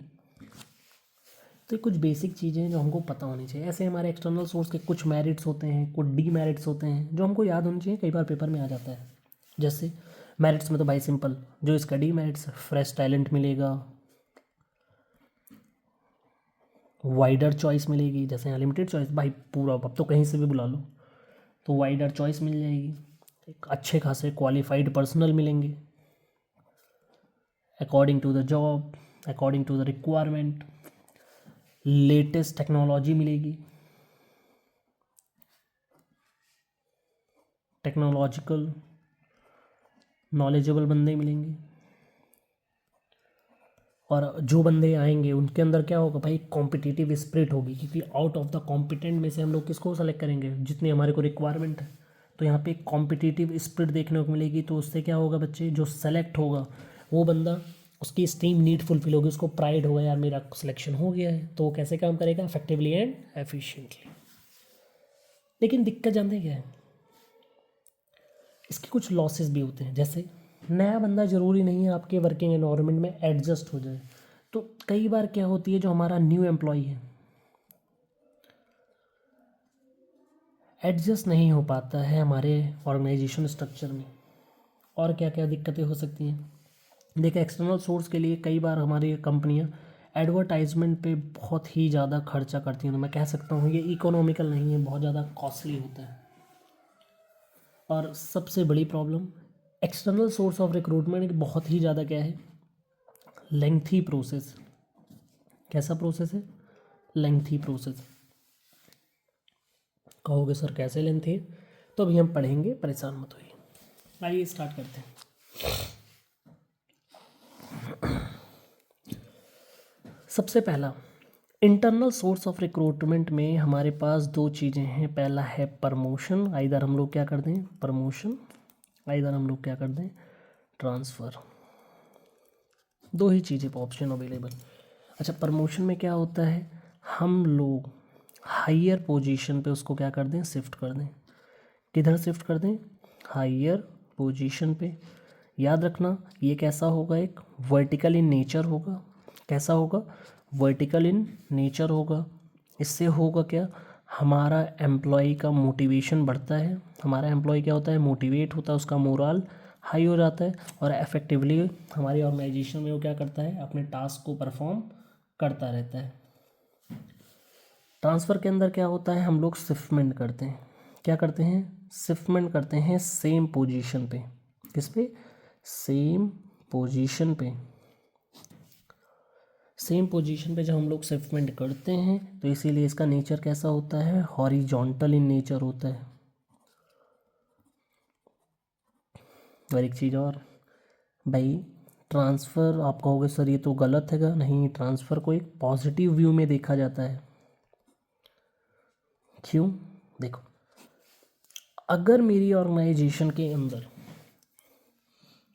तो ये कुछ बेसिक चीज़ें हैं जो हमको पता होनी चाहिए। ऐसे हमारे एक्सटर्नल सोर्स के कुछ मेरिट्स होते हैं, कुछ डीमेरिट्स होते हैं जो हमको याद होनी चाहिए, कई बार पेपर में आ जाता है। जैसे मेरिट्स में तो भाई सिंपल, जो इसका डीमेरिट्स, फ्रेश टैलेंट मिलेगा, वाइडर चॉइस मिलेगी, जैसे यहाँ लिमिटेड चॉइस, भाई पूरा अब तो कहीं से भी बुला लो, तो वाइडर चॉइस मिल जाएगी, एक अच्छे खासे क्वालिफाइड पर्सनल मिलेंगे according to the job, according to the requirement, latest technology मिलेगी, टेक्नोलॉजिकल नॉलेजेबल बंदे मिलेंगे, और जो बंदे आएंगे उनके अंदर क्या होगा भाई, कॉम्पिटिटिव स्पिरिट होगी, क्योंकि आउट ऑफ द कॉम्पिटेंट में से हम लोग किसको सेलेक्ट करेंगे, जितनी हमारे को रिक्वायरमेंट है। तो यहाँ पे कॉम्पिटिटिव स्पिरिट देखने को मिलेगी, तो उससे क्या होगा बच्चे, जो सेलेक्ट होगा वो बंदा, उसकी स्टीम नीड फुलफिल होगी, उसको प्राइड होगा यार मेरा सिलेक्शन हो गया है, तो वो कैसे काम करेगा, इफेक्टिवली एंड एफिशिएंटली। लेकिन दिक्कत जानते क्या है, इसके कुछ लॉसेस भी होते हैं। जैसे नया बंदा ज़रूरी नहीं है आपके वर्किंग एनवायरनमेंट में एडजस्ट हो जाए, तो कई बार क्या होती है, जो हमारा न्यू एम्प्लॉय है एडजस्ट नहीं हो पाता है हमारे ऑर्गेनाइजेशन स्ट्रक्चर में। और क्या क्या दिक्कतें हो सकती हैं, देखिए एक्सटर्नल सोर्स के लिए कई बार हमारी कंपनियां एडवर्टाइजमेंट पे बहुत ही ज़्यादा खर्चा करती हैं, तो मैं कह सकता हूँ ये इकोनॉमिकल नहीं है, बहुत ज़्यादा कॉस्टली होता है। और सबसे बड़ी problem external source of recruitment एक बहुत ही ज़्यादा क्या है, लेंथी प्रोसेस। कैसा प्रोसेस है, लेंथी प्रोसेस। कहोगे सर कैसे लेंथी, तो अभी हम पढ़ेंगे, परेशान मत होइए। आइए स्टार्ट करते हैं। सबसे पहला, इंटरनल सोर्स ऑफ रिक्रूटमेंट में हमारे पास दो चीज़ें हैं। पहला है प्रमोशन, आइदर हम लोग क्या कर दें प्रमोशन, आइदर हम लोग क्या कर दें ट्रांसफ़र, दो ही चीज़ें ऑप्शन अवेलेबल। अच्छा, प्रमोशन में क्या होता है, हम लोग हायर पोजीशन पे उसको क्या कर दें, शिफ्ट कर दें। किधर शिफ्ट कर दें, हायर पोजीशन पे। याद रखना ये कैसा होगा, एक वर्टिकल इन नेचर होगा। कैसा होगा, वर्टिकल इन नेचर होगा। इससे होगा क्या, हमारा एम्प्लॉय का मोटिवेशन बढ़ता है, हमारा एम्प्लॉय क्या होता है, मोटिवेट होता है, उसका मोरल हाई हो जाता है, और इफेक्टिवली हमारी ऑर्गेनाइजेशन में वो क्या करता है, अपने टास्क को परफॉर्म करता रहता है। ट्रांसफ़र के अंदर क्या होता है, हम लोग शिफ्टमेंट करते हैं। क्या करते हैं, शिफ्टमेंट करते हैं सेम पोजीशन पे। किस पे, सेम पोजीशन पे। सेम पोजीशन पे जब हम लोग शिफ्टमेंट करते हैं तो इसीलिए इसका नेचर कैसा होता है, हॉरिजॉन्टल इन नेचर होता है। और एक चीज़ और भाई, ट्रांसफ़र आप कहोगे सर ये तो गलत हैगा, नहीं, ट्रांसफ़र को एक पॉजिटिव व्यू में देखा जाता है। क्यों, देखो अगर मेरी ऑर्गेनाइजेशन के अंदर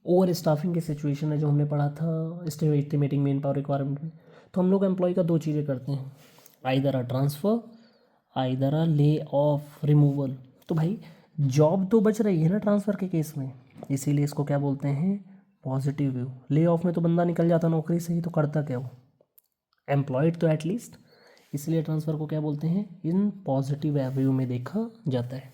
ओवर स्टाफिंग की सिचुएशन है, जो हमने पढ़ा था एस्टिमेटिंग मेन पावर रिक्वायरमेंट में, तो हम लोग एम्प्लॉय का दो चीज़ें करते हैं, आइदर अ ट्रांसफ़र, आइदर अ ले ऑफ रिमूवल। तो भाई जॉब तो बच रही है ना ट्रांसफ़र के केस में, इसीलिए इसको क्या बोलते हैं, पॉजिटिव व्यू। ले ऑफ में तो बंदा निकल जाता नौकरी से ही, तो करता क्या वो, एम्प्लॉयड तो एटलीस्ट, इसलिए ट्रांसफ़र को क्या बोलते हैं, इन पॉजिटिव व्यू में देखा जाता है।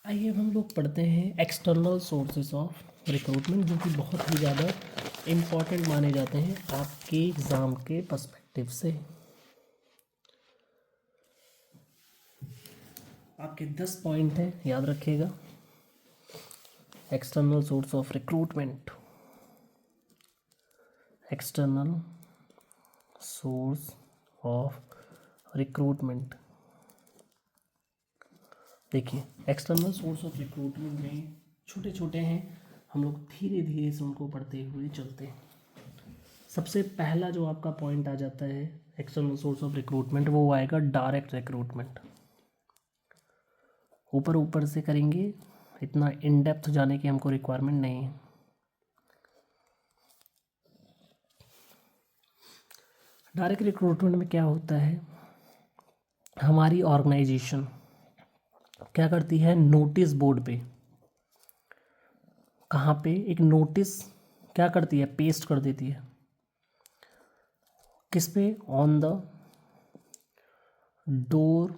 आइए अब हम लोग पढ़ते हैं एक्सटर्नल सोर्सेज ऑफ रिक्रूटमेंट, जो कि बहुत ही ज़्यादा इम्पॉर्टेंट माने जाते हैं आपके एग्ज़ाम के पर्सपेक्टिव से। आपके 10 पॉइंट हैं, याद रखिएगा। External source of recruitment, external source of recruitment. देखिए एक्सटर्नल सोर्स ऑफ रिक्रूटमेंट में छोटे छोटे हैं, हम लोग धीरे धीरे से उनको पढ़ते हुए चलते हैं। सबसे पहला जो आपका पॉइंट आ जाता है एक्सटर्नल सोर्स ऑफ रिक्रूटमेंट, वो आएगा डायरेक्ट रिक्रूटमेंट। ऊपर ऊपर से करेंगे, इतना इन डेप्थ जाने की हमको रिक्वायरमेंट नहीं है। डायरेक्ट रिक्रूटमेंट में क्या होता है, हमारी ऑर्गेनाइजेशन क्या करती है, नोटिस बोर्ड पे, कहाँ पे, एक नोटिस क्या करती है, पेस्ट कर देती है। किस पे, on the door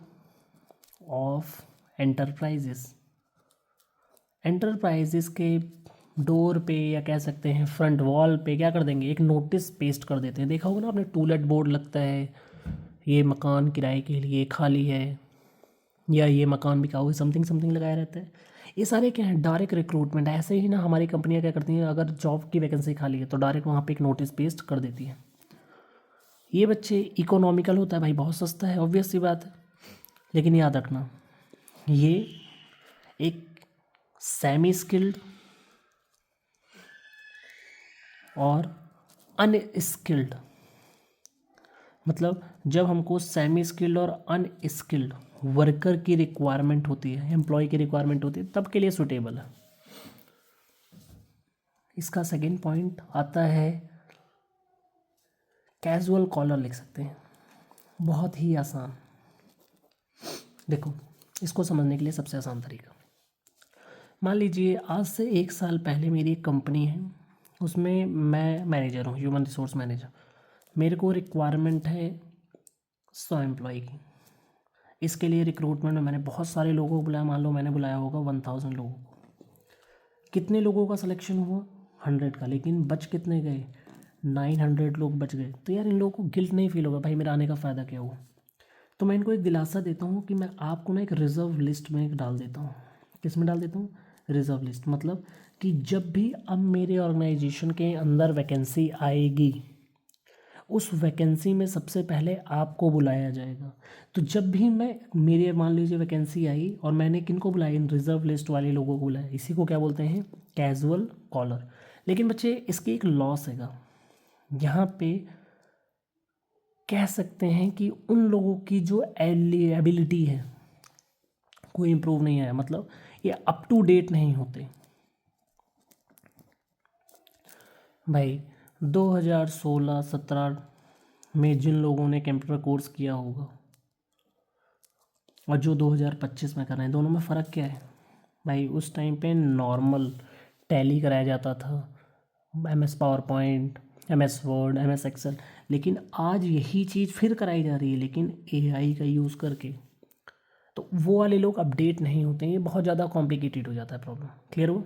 of enterprises. Enterprises के डोर पे या कह सकते हैं फ्रंट वॉल पे क्या कर देंगे, एक नोटिस पेस्ट कर देते हैं। देखा होगा ना आपने, टूलेट बोर्ड लगता है, ये मकान किराए के लिए खाली है, या ये मकान बिकाऊ है, समथिंग समथिंग लगाया रहता है। ये सारे क्या है, डायरेक्ट रिक्रूटमेंट। ऐसे ही ना हमारी कंपनियां क्या करती हैं, अगर जॉब की वैकेंसी खाली है तो डायरेक्ट वहाँ पे एक नोटिस पेस्ट कर देती है। ये बच्चे इकोनॉमिकल होता है भाई, बहुत सस्ता है, ऑब्वियस सी बात है। लेकिन याद रखना, ये एक सेमी स्किल्ड और अनस्किल्ड, मतलब जब हमको सेमी स्किल्ड और अनस्किल्ड वर्कर की रिक्वायरमेंट होती है, एम्प्लॉय की रिक्वायरमेंट होती है, तब के लिए सुटेबल है। इसका सेकेंड पॉइंट आता है कैजुअल कॉलर, लिख सकते हैं, बहुत ही आसान। देखो इसको समझने के लिए सबसे आसान तरीका, मान लीजिए आज से 1 साल पहले मेरी एक कंपनी है, उसमें मैं मैनेजर हूँ, ह्यूमन रिसोर्स मैनेजर। मेरे को रिक्वायरमेंट है 100 एम्प्लॉय की। इसके लिए रिक्रूटमेंट में मैंने बहुत सारे लोगों को बुलाया, मान लो मैंने बुलाया होगा 1000 लोगों को। कितने लोगों का सिलेक्शन हुआ, 100 का, लेकिन बच कितने गए, 900 लोग बच गए। तो यार इन लोगों को गिल्ट नहीं फील होगा, भाई मेरा आने का फ़ायदा क्या हुआ। तो मैं इनको एक दिलासा देता हूँ कि मैं आपको ना एक रिज़र्व लिस्ट में डाल देता हूँ। किस में डाल देता हूँ, रिज़र्व लिस्ट। मतलब कि जब भी अब मेरे ऑर्गेनाइजेशन के अंदर वैकेंसी आएगी, उस वैकेंसी में सबसे पहले आपको बुलाया जाएगा। तो जब भी मैं, मेरे मान लीजिए वैकेंसी आई और मैंने किनको बुलाया, इन रिज़र्व लिस्ट वाले लोगों को बुलाया, इसी को क्या बोलते हैं, कैजुअल कॉलर। लेकिन बच्चे इसकी एक लॉस हैगा, यहाँ पे कह सकते हैं कि उन लोगों की जो एबिलिटी है कोई इम्प्रूव नहीं आया, मतलब ये अप टू डेट नहीं होते। भाई 2016-17 में जिन लोगों ने कंप्यूटर कोर्स किया होगा और जो 2025 में कर रहे हैं, दोनों में फ़र्क क्या है भाई। उस टाइम पे नॉर्मल टैली कराया जाता था, MS PowerPoint, MS Word, MS Excel, लेकिन आज यही चीज़ फिर कराई जा रही है, लेकिन AI का यूज़ करके। तो वो वाले लोग अपडेट नहीं होते हैं, ये बहुत ज़्यादा कॉम्प्लिकेटेड हो जाता है प्रॉब्लम। क्लियर हो।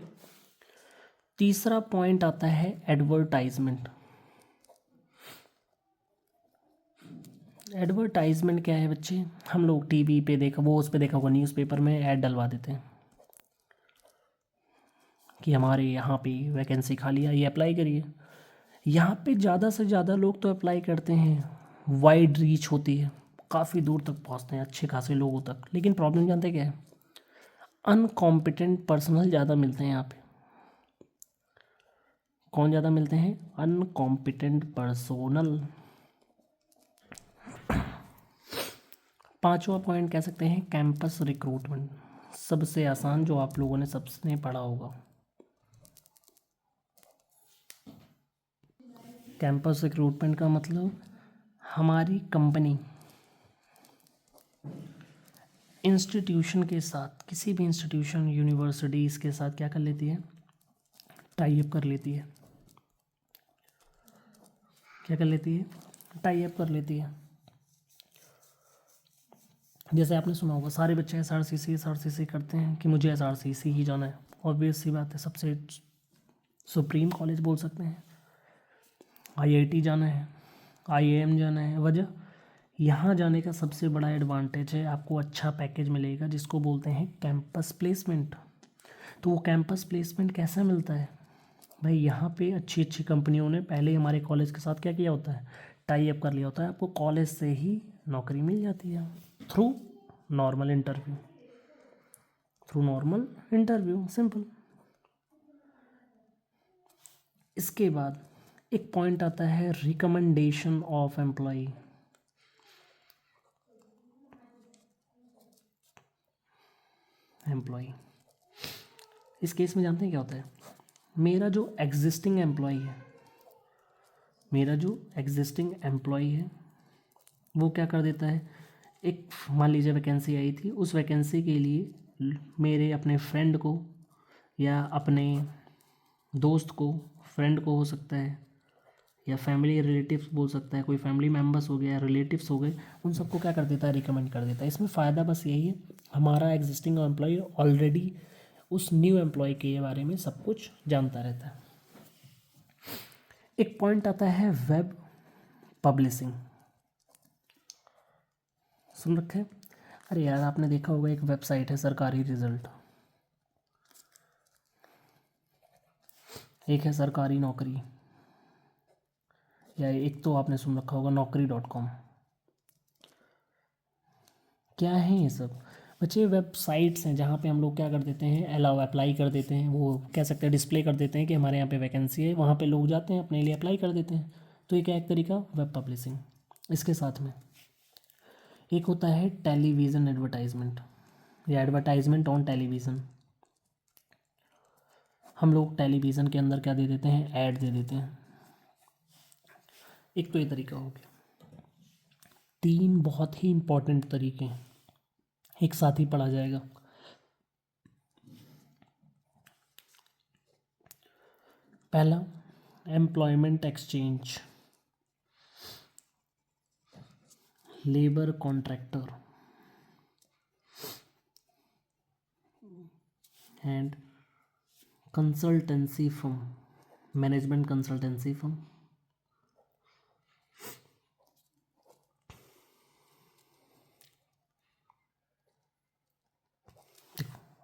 तीसरा पॉइंट आता है एडवर्टाइजमेंट। एडवर्टाइजमेंट क्या है बच्चे, हम लोग टीवी पे देखा, वो उस पे देखा होगा, न्यूज़पेपर में ऐड डलवा देते हैं कि हमारे यहाँ पे वैकेंसी खाली है, ये अप्लाई करिए। यहाँ पे ज़्यादा से ज़्यादा लोग तो अप्लाई करते हैं, वाइड रीच होती है, काफ़ी दूर तक पहुँचते हैं अच्छे खासे लोगों तक। लेकिन प्रॉब्लम जानते क्या है, अनकॉम्पिटेंट पर्सनल ज़्यादा मिलते हैं यहाँ पे। कौन ज़्यादा मिलते हैं, अनकॉम्पिटेंट पर्सोनल। पांचवा पॉइंट कह सकते हैं कैंपस रिक्रूटमेंट, सबसे आसान, जो आप लोगों ने सबसे पढ़ा होगा। कैंपस रिक्रूटमेंट का मतलब हमारी कंपनी इंस्टीट्यूशन के साथ, किसी भी इंस्टीट्यूशन, यूनिवर्सिटीज़ के साथ क्या कर लेती है, टाई अप कर लेती है। क्या कर लेती है, टाई अप कर लेती है। जैसे आपने सुना होगा सारे बच्चे एसआरसीसी करते हैं कि मुझे एसआरसीसी ही जाना है, ऑब्वियस सी बात है, सबसे सुप्रीम कॉलेज बोल सकते हैं। आईआईटी जाना है, आईआईएम जाना है। वजह, यहाँ जाने का सबसे बड़ा एडवांटेज है, आपको अच्छा पैकेज मिलेगा जिसको बोलते हैं कैंपस प्लेसमेंट। तो वो कैंपस प्लेसमेंट कैसा मिलता है भाई, यहाँ पे अच्छी अच्छी कंपनियों ने पहले ही हमारे कॉलेज के साथ क्या किया होता है, टाई अप कर लिया होता है, आपको कॉलेज से ही नौकरी मिल जाती है थ्रू नॉर्मल इंटरव्यू, सिंपल। इसके बाद एक पॉइंट आता है रिकमेंडेशन ऑफ एम्प्लॉय। इस केस में जानते हैं क्या होता है, मेरा जो एग्जिस्टिंग एम्प्लॉय है वो क्या कर देता है, एक मान लीजिए वैकेंसी आई थी, उस वैकेंसी के लिए मेरे अपने फ्रेंड को या अपने दोस्त को, फ्रेंड को हो सकता है, या फैमिली रिलेटिव्स बोल सकता है, कोई फैमिली मेम्बर्स हो गया, रिलेटिव्स हो गए, उन सबको क्या कर देता है, रिकमेंड कर देता है। इसमें फ़ायदा बस यही है, हमारा एग्जिस्टिंग एम्प्लॉय ऑलरेडी उस न्यू एम्प्लॉय के बारे में सब कुछ जानता रहता है। एक पॉइंट आता है वेब पब्लिशिंग, सुन रखे हैं? अरे यार आपने देखा होगा एक वेबसाइट है सरकारी रिजल्ट, एक है सरकारी नौकरी, या एक तो आपने सुन रखा होगा naukri.com। क्या है ये सब बच्चे, वेबसाइट्स हैं जहाँ पे हम लोग क्या कर देते हैं, अप्लाई कर देते हैं, वो कह सकते हैं डिस्प्ले कर देते हैं कि हमारे यहाँ पे वैकेंसी है, वहाँ पे लोग जाते हैं अपने लिए अप्लाई कर देते हैं। तो ये क्या एक तरीका वेब पब्लिशिंग। इसके साथ में एक होता है टेलीविज़न एडवर्टाइजमेंट, या एडवर्टाइजमेंट ऑन टेलीविज़न। हम लोग टेलीविज़न के अंदर क्या दे देते हैं, ऐड दे देते हैं। एक तो ये तरीका हो गया। तीन बहुत ही इम्पोर्टेंट तरीके हैं, एक साथ ही पढ़ा जाएगा। पहला employment exchange, labour contractor and consultancy firm, management consultancy firm.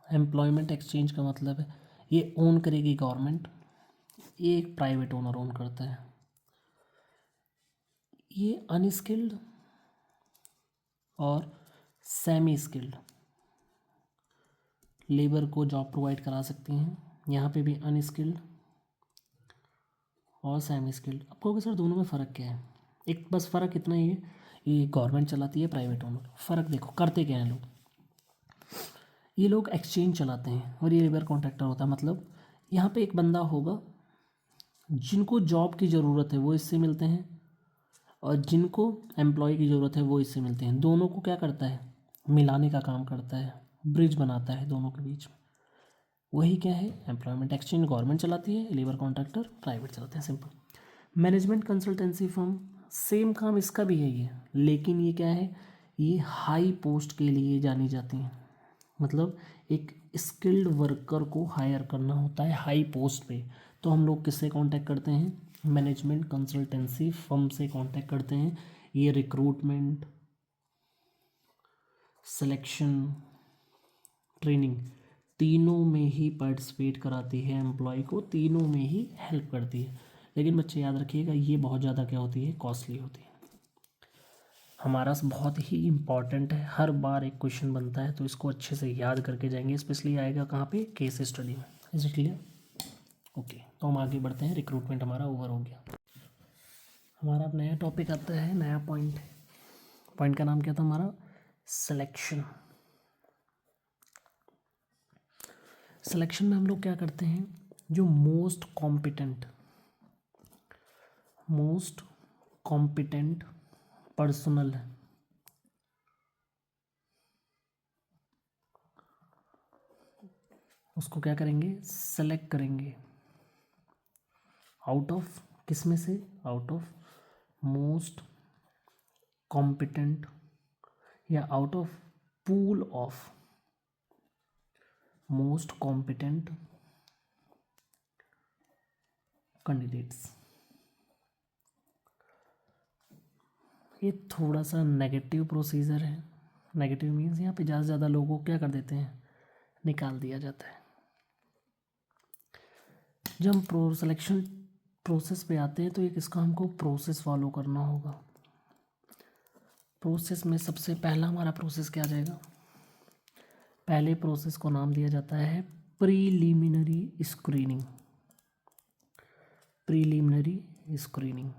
Employment exchange का मतलब है ये ओन करेगी गवर्नमेंट, ये एक प्राइवेट ओनर ओन करता है। ये अनस्किल्ड और सेमी स्किल्ड लेबर को जॉब प्रोवाइड करा सकती हैं। यहाँ पे भी अनस्किल्ड और सेमी स्किल्ड। अब कहोगे सर दोनों में फ़र्क क्या है, एक बस फ़र्क इतना ही है, ये गवर्नमेंट चलाती है, प्राइवेट ओनर। फ़र्क देखो करते क्या हैं लोग, ये लोग एक्सचेंज चलाते हैं और ये लेबर कॉन्ट्रैक्टर होता है। मतलब यहाँ पे एक बंदा होगा, जिनको जॉब की ज़रूरत है वो इससे मिलते हैं, और जिनको एम्प्लॉय की ज़रूरत है वो इससे मिलते हैं। दोनों को क्या करता है, मिलाने का काम करता है, ब्रिज बनाता है दोनों के बीच में। वही क्या है, एम्प्लॉयमेंट एक्सचेंज गवर्नमेंट चलाती है, लेबर कॉन्ट्रैक्टर प्राइवेट चलाते हैं, simple. Management consultancy firm, same काम इसका भी है ये, लेकिन ये क्या है, ये हाई पोस्ट के लिए जानी जाती हैं। मतलब एक स्किल्ड वर्कर को हायर करना होता है हाई पोस्ट पे, तो हम लोग किससे कांटेक्ट करते हैं, मैनेजमेंट कंसल्टेंसी फर्म से कांटेक्ट करते हैं। ये रिक्रूटमेंट, सिलेक्शन, ट्रेनिंग तीनों में ही पार्टिसिपेट कराती है, एम्प्लॉय को तीनों में ही हेल्प करती है। लेकिन बच्चे याद रखिएगा ये बहुत ज़्यादा क्या होती है, कॉस्टली होती है। हमारा बहुत ही इम्पॉर्टेंट है, हर बार एक क्वेश्चन बनता है, तो इसको अच्छे से याद करके जाएंगे। स्पेशली आएगा कहाँ पे, केस स्टडी में। Is it clear? ओके, तो हम आगे बढ़ते हैं। रिक्रूटमेंट हमारा ओवर हो गया। हमारा अब नया टॉपिक आता है, नया पॉइंट। पॉइंट का नाम क्या था हमारा, सिलेक्शन। सिलेक्शन में हम लोग क्या करते हैं, जो मोस्ट कॉम्पिटेंट पर्सनल है, उसको क्या करेंगे, सेलेक्ट करेंगे आउट ऑफ, किस में से, आउट ऑफ मोस्ट कॉम्पिटेंट या out of pool of most competent candidates. ये थोड़ा सा नेगेटिव प्रोसीजर है। नेगेटिव मीन्स यहाँ पे ज़्यादा से ज़्यादा लोगों को क्या कर देते हैं, निकाल दिया जाता है। जब हम सिलेक्शन प्रोसेस पे आते हैं तो एक इसका हमको प्रोसेस फॉलो करना होगा। प्रोसेस में सबसे पहला हमारा प्रोसेस क्या आ जाएगा, पहले प्रोसेस को नाम दिया जाता है preliminary screening. Preliminary screening.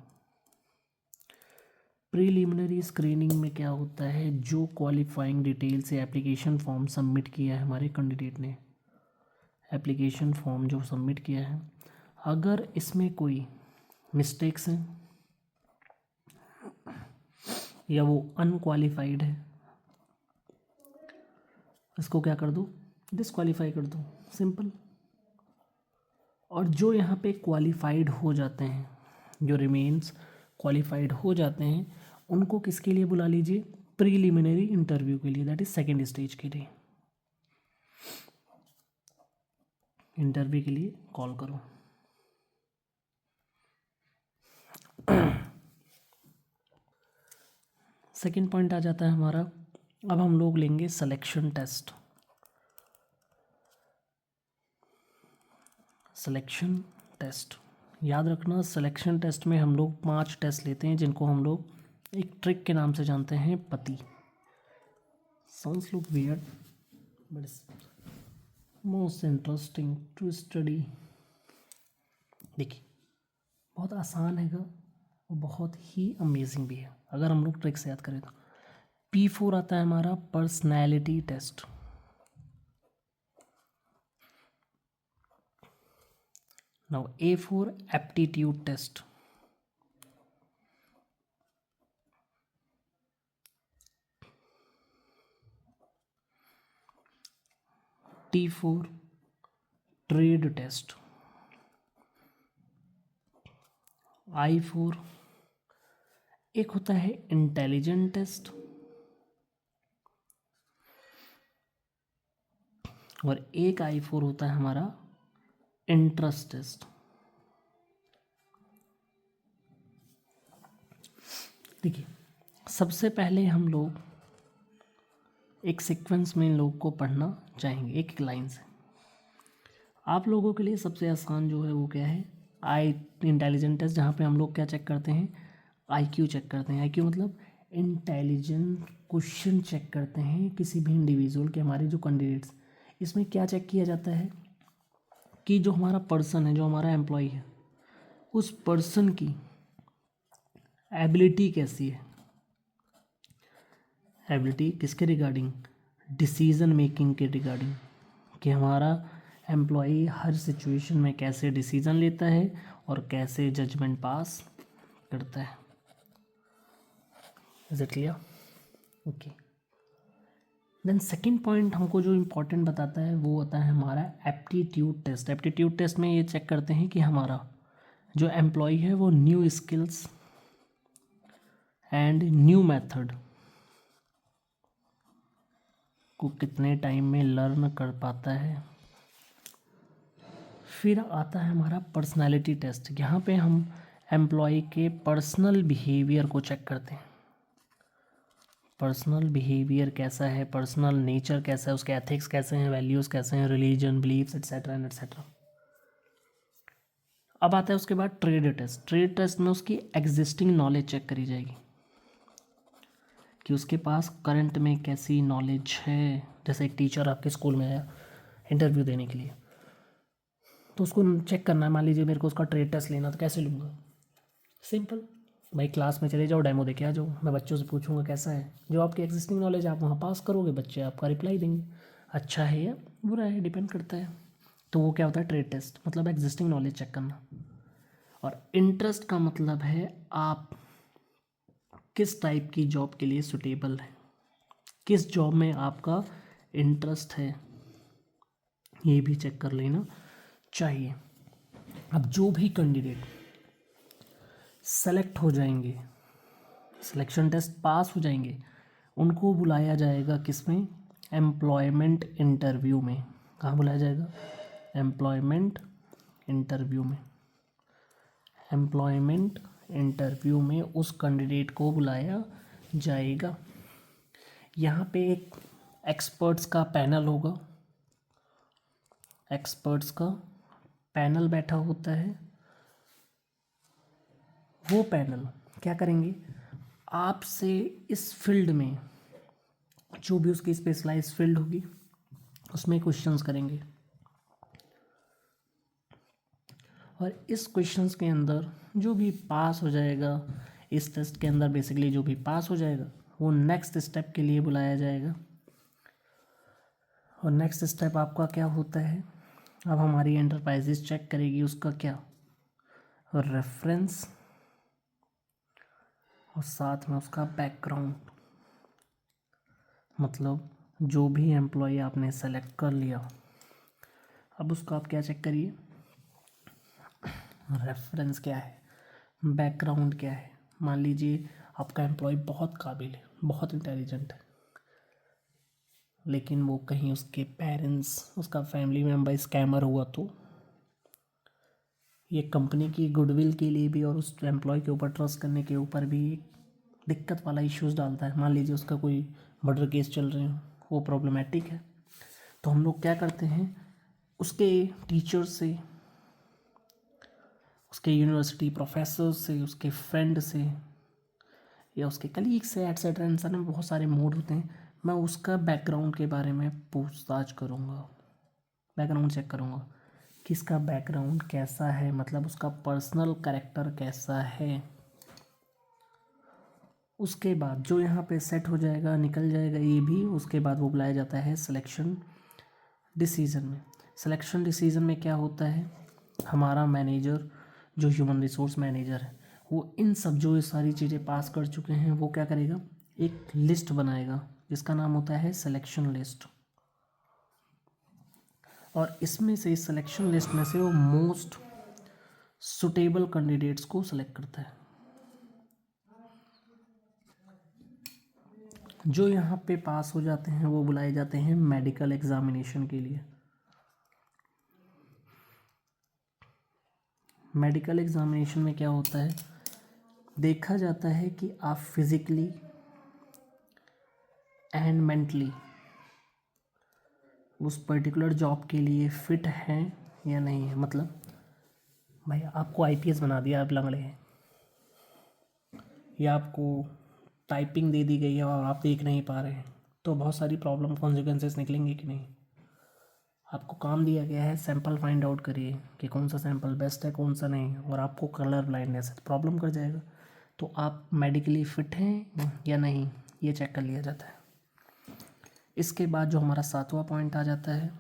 Preliminary screening में क्या होता है, जो क्वालिफाइंग डिटेल से एप्लीकेशन फॉर्म सबमिट किया है हमारे कैंडिडेट ने, एप्लीकेशन फॉर्म जो सबमिट किया है, अगर इसमें कोई मिस्टेक्स हैं या वो अनक्वालिफाइड है, इसको क्या कर दो, डिसक्वालीफाई कर दो, सिंपल। और जो यहाँ पे क्वालिफाइड हो जाते हैं, जो रिमेन्स क्वालिफाइड हो जाते हैं, उनको किसके लिए बुला लीजिए, प्रीलिमिनरी इंटरव्यू के लिए, दैट इज सेकेंड स्टेज के लिए, इंटरव्यू के लिए कॉल करो। सेकेंड पॉइंट आ जाता है हमारा, अब हम लोग लेंगे सिलेक्शन टेस्ट। सिलेक्शन टेस्ट याद रखना, सिलेक्शन टेस्ट में हम लोग 5 टेस्ट लेते हैं, जिनको हम लोग एक ट्रिक के नाम से जानते हैं, पति। Sounds look weird but most interesting to study. देखिए बहुत आसान है और बहुत ही अमेजिंग भी है अगर हम लोग ट्रिक से याद करें तो। P4 आता है हमारा personality test. Now A4 aptitude test. T4 trade test. I4 एक होता है इंटेलिजेंट टेस्ट और एक I4 होता है हमारा इंटरेस्ट टेस्ट। देखिए सबसे पहले हम लोग एक सीक्वेंस में इन लोग को पढ़ना चाहेंगे एक एक लाइन से। आप लोगों के लिए सबसे आसान जो है वो क्या है, इंटेलिजेंट टेस्ट, जहाँ पे हम लोग क्या चेक करते हैं, IQ चेक करते हैं। IQ मतलब इंटेलिजेंट क्वेश्चन चेक करते हैं किसी भी इंडिविजुअल के, हमारे जो कैंडिडेट्स। इसमें क्या चेक किया जाता है कि जो हमारा पर्सन है, जो हमारा एम्प्लॉय है, उस पर्सन की एबिलिटी कैसी है। एबिलिटी किसके रिगार्डिंग, डिसीजन मेकिंग के रिगार्डिंग, कि हमारा एम्प्लॉई हर सिचुएशन में कैसे डिसीजन लेता है और कैसे जजमेंट पास करता है। Is it clear? Okay. Then second point हमको जो इम्पोर्टेंट बताता है वो होता है हमारा एप्टीट्यूड टेस्ट। एप्टीट्यूड टेस्ट में ये चेक करते हैं कि हमारा जो एम्प्लॉय है वो new skills and new method को कितने टाइम में लर्न कर पाता है। फिर आता है हमारा पर्सनालिटी टेस्ट। यहाँ पे हम एम्प्लॉय के पर्सनल बिहेवियर को चेक करते हैं। पर्सनल बिहेवियर कैसा है, पर्सनल नेचर कैसा है, उसके एथिक्स कैसे हैं, वैल्यूज़ कैसे हैं, religion, beliefs etcetera and etcetera. अब आता है उसके बाद ट्रेड टेस्ट। ट्रेड टेस्ट में उसकी एग्जिस्टिंग नॉलेज चेक करी जाएगी कि उसके पास करंट में कैसी नॉलेज है। जैसे एक टीचर आपके स्कूल में आया इंटरव्यू देने के लिए, तो उसको चेक करना है, मान लीजिए मेरे को उसका ट्रेड टेस्ट लेना, तो कैसे लूँगा, सिंपल, भाई क्लास में चले जाओ, डेमो देके आ जाओ, मैं बच्चों से पूछूंगा कैसा है, जो आपकी एग्जिस्टिंग नॉलेज आप वहाँ पास करोगे, बच्चे आपका रिप्लाई देंगे, अच्छा है या बुरा है, डिपेंड करता है। तो वो क्या होता है, ट्रेड टेस्ट, मतलब एग्जिस्टिंग नॉलेज चेक करना। और इंटरेस्ट का मतलब है आप किस टाइप की जॉब के लिए सुटेबल है, किस जॉब में आपका इंटरेस्ट है, ये भी चेक कर लेना चाहिए। अब जो भी कैंडिडेट सेलेक्ट हो जाएंगे सिलेक्शन टेस्ट पास हो जाएंगे उनको बुलाया जाएगा किस में, एम्प्लॉयमेंट इंटरव्यू में। कहाँ बुलाया जाएगा, एम्प्लॉयमेंट इंटरव्यू में। एम्प्लॉयमेंट इंटरव्यू में उस कैंडिडेट को बुलाया जाएगा। यहाँ पे एक एक्सपर्ट्स का पैनल होगा, एक्सपर्ट्स का पैनल बैठा होता है। वो पैनल क्या करेंगे, आपसे इस फील्ड में जो भी उसकी स्पेशलाइज फील्ड होगी उसमें क्वेश्चंस करेंगे, और इस क्वेश्चंस के अंदर जो भी पास हो जाएगा, इस टेस्ट के अंदर बेसिकली जो भी पास हो जाएगा वो नेक्स्ट स्टेप के लिए बुलाया जाएगा। और नेक्स्ट स्टेप आपका क्या होता है, अब हमारी एंटरप्राइजेस चेक करेगी उसका क्या, रेफरेंस और साथ में उसका बैकग्राउंड। मतलब जो भी एम्प्लॉय आपने सेलेक्ट कर लिया, अब उसको आप क्या चेक करिए, रेफरेंस क्या है, बैकग्राउंड क्या है। मान लीजिए आपका एम्प्लॉय बहुत काबिल है, बहुत इंटेलिजेंट है, लेकिन वो कहीं उसके पेरेंट्स, उसका फैमिली मेम्बर स्कैमर हुआ तो ये कंपनी की गुडविल के लिए भी और उस एम्प्लॉय के ऊपर ट्रस्ट करने के ऊपर भी दिक्कत वाला इश्यूज डालता है। मान लीजिए उसका कोई मर्डर केस चल रहे हो, वो प्रॉब्लमेटिक है, तो हम लोग क्या करते हैं, उसके टीचर से, उसके यूनिवर्सिटी प्रोफेसर से, उसके फ्रेंड से या उसके कलीग से एट्सेट्रा, इंसान में बहुत सारे मोड होते हैं, मैं उसका बैकग्राउंड के बारे में पूछताछ करूँगा, बैकग्राउंड चेक करूँगा कि इसका बैकग्राउंड कैसा है, मतलब उसका पर्सनल कैरेक्टर कैसा है। उसके बाद जो यहाँ पे सेट हो जाएगा, निकल जाएगा ये भी, उसके बाद वो बुलाया जाता है सिलेक्शन डिसीज़न में। सिलेक्शन डिसीज़न में क्या होता है, हमारा मैनेजर जो ह्यूमन रिसोर्स मैनेजर है वो इन सब जो ये सारी चीज़ें पास कर चुके हैं वो क्या करेगा, एक लिस्ट बनाएगा जिसका नाम होता है सिलेक्शन लिस्ट। और इसमें से, इस सिलेक्शन लिस्ट में से वो मोस्ट सुटेबल कैंडिडेट्स को सिलेक्ट करता है। जो यहाँ पे पास हो जाते हैं वो बुलाए जाते हैं मेडिकल एग्जामिनेशन के लिए। मेडिकल एग्जामिनेशन में क्या होता है, देखा जाता है कि आप फिजिकली एंड मेंटली उस पर्टिकुलर जॉब के लिए फिट हैं या नहीं है। मतलब भाई आपको आईपीएस बना दिया, आप लंगड़े हैं, या आपको टाइपिंग दे दी गई है और आप देख नहीं पा रहे हैं, तो बहुत सारी प्रॉब्लम कॉन्सिक्वेंसेस निकलेंगे कि नहीं। आपको काम दिया गया है सैंपल फाइंड आउट करिए कि कौन सा सैंपल बेस्ट है कौन सा नहीं, और आपको कलर ब्लाइंडनेस है, प्रॉब्लम कर जाएगा। तो आप मेडिकली फिट हैं या नहीं ये चेक कर लिया जाता है। इसके बाद जो हमारा 7वां पॉइंट आ जाता है,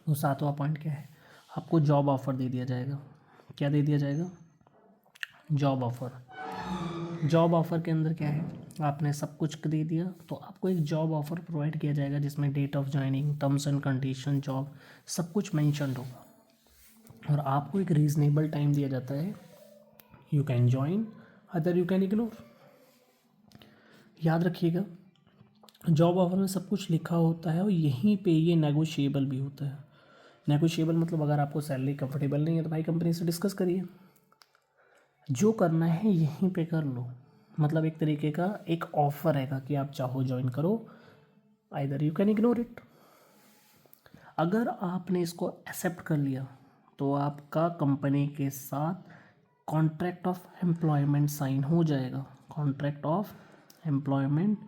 वो 7वां पॉइंट क्या है, आपको जॉब ऑफ़र दे दिया जाएगा। क्या दे दिया जाएगा, जॉब ऑफ़र। जॉब ऑफ़र के अंदर क्या है, आपने सब कुछ दे दिया तो आपको एक जॉब ऑफ़र प्रोवाइड किया जाएगा जिसमें date of joining, terms and condition, job सब कुछ मेंशन्ड होगा, और आपको एक रीज़नेबल टाइम दिया जाता है। You can join other you can ignore. याद रखिएगा जॉब ऑफर में सब कुछ लिखा होता है और यहीं पे ये नेगोशिएबल भी होता है। नेगोशिएबल मतलब अगर आपको सैलरी कंफर्टेबल नहीं है तो भाई कंपनी से डिस्कस करिए, जो करना है यहीं पे कर लो। मतलब एक तरीके का एक ऑफ़र रहेगा कि आप चाहो ज्वाइन करो, either you can ignore it. अगर आपने इसको एक्सेप्ट कर लिया तो आपका कंपनी के साथ कॉन्ट्रैक्ट ऑफ एम्प्लॉयमेंट साइन हो जाएगा, कॉन्ट्रैक्ट ऑफ एम्प्लॉयमेंट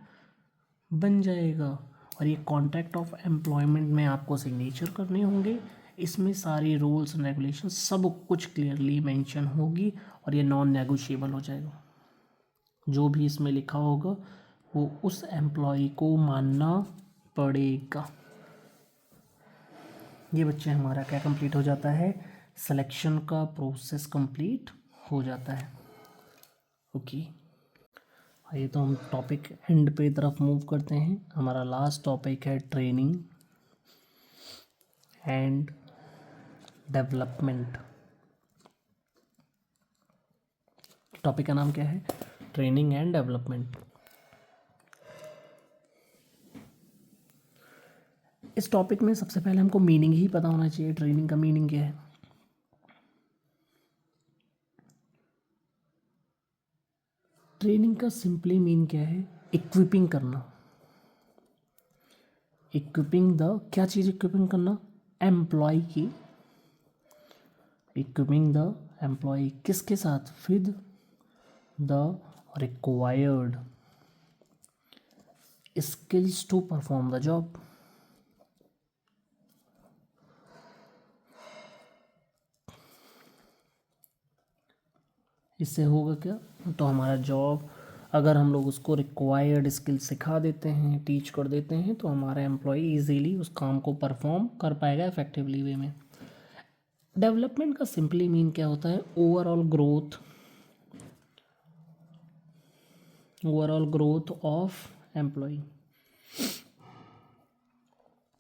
बन जाएगा। और ये कॉन्ट्रैक्ट ऑफ एम्प्लॉयमेंट में आपको सिग्नेचर करने होंगे, इसमें सारी रूल्स एंड रेगुलेशन सब कुछ क्लियरली मेंशन होगी और ये नॉन नेगोशिएबल हो जाएगा। जो भी इसमें लिखा होगा वो उस एम्प्लॉय को मानना पड़ेगा। ये बच्चे हमारा क्या कंप्लीट हो जाता है, सिलेक्शन का प्रोसेस कंप्लीट हो जाता है। ओके, आइए तो हम टॉपिक एंड पे तरफ मूव करते हैं। हमारा लास्ट टॉपिक है ट्रेनिंग एंड डेवलपमेंट। टॉपिक का नाम क्या है, ट्रेनिंग एंड डेवलपमेंट। इस टॉपिक में सबसे पहले हमको मीनिंग ही पता होना चाहिए, ट्रेनिंग का मीनिंग क्या है। ट्रेनिंग का सिंपली मीन क्या है, इक्विपिंग करना। इक्विपिंग द, क्या चीज़ इक्विपिंग करना, एम्प्लॉय की। इक्विपिंग द एम्प्लॉय किसके साथ, with the required skills to perform the job. इससे होगा क्या, तो हमारा जॉब, अगर हम लोग उसको रिक्वायर्ड स्किल सिखा देते हैं, टीच कर देते हैं, तो हमारा एम्प्लॉय इजीली उस काम को परफॉर्म कर पाएगा इफेक्टिवली वे में। डेवलपमेंट का सिंपली मीन क्या होता है, overall growth, overall growth of employ.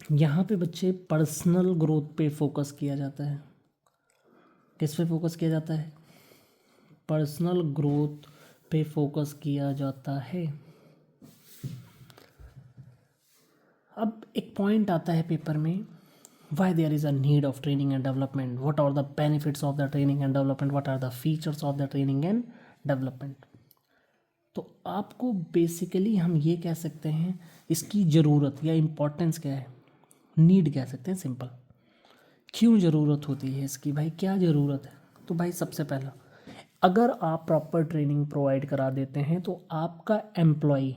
यहाँ पे बच्चे पर्सनल ग्रोथ पे फोकस किया जाता है। किस पे फोकस किया जाता है, पर्सनल ग्रोथ पे फोकस किया जाता है। अब एक पॉइंट आता है पेपर में, why there is a need of training and development, what are the benefits of the training and development, what are the features of the training and development. तो आपको बेसिकली हम ये कह सकते हैं, इसकी ज़रूरत या इम्पोर्टेंस क्या है, नीड कह सकते हैं सिंपल। क्यों ज़रूरत होती है इसकी, भाई क्या ज़रूरत है, तो भाई सबसे पहला, अगर आप प्रॉपर ट्रेनिंग प्रोवाइड करा देते हैं तो आपका एम्प्लॉय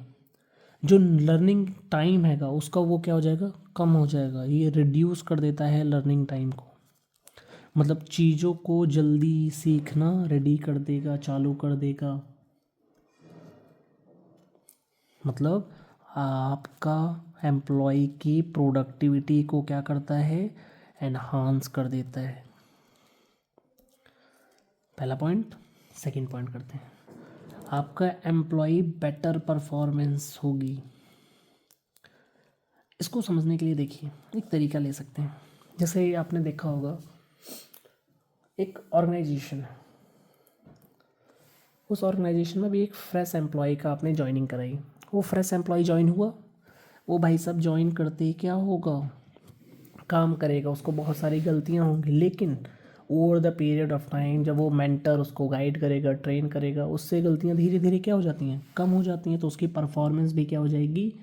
जो लर्निंग टाइम हैगा उसका वो क्या हो जाएगा, कम हो जाएगा। ये रिड्यूस कर देता है लर्निंग टाइम को, मतलब चीज़ों को जल्दी सीखना रेडी कर देगा, चालू कर देगा। मतलब आपका एम्प्लॉय की प्रोडक्टिविटी को क्या करता है, एनहांस कर देता है। पहला पॉइंट। सेकंड पॉइंट करते हैं, आपका एम्प्लॉय बेटर परफॉर्मेंस होगी। इसको समझने के लिए देखिए एक तरीका ले सकते हैं, जैसे आपने देखा होगा एक ऑर्गेनाइजेशन है, उस ऑर्गेनाइजेशन में भी एक फ्रेश एम्प्लॉय का आपने ज्वाइनिंग कराई, वो फ्रेश एम्प्लॉय ज्वाइन हुआ, वो भाई साहब ज्वाइन करते ही क्या होगा, काम करेगा, उसको बहुत सारी गलतियां होंगी, लेकिन over the period of time जब वो मेंटर उसको गाइड करेगा, ट्रेन करेगा, उससे गलतियां धीरे धीरे क्या हो जाती हैं, कम हो जाती हैं, तो उसकी परफॉर्मेंस भी क्या हो जाएगी,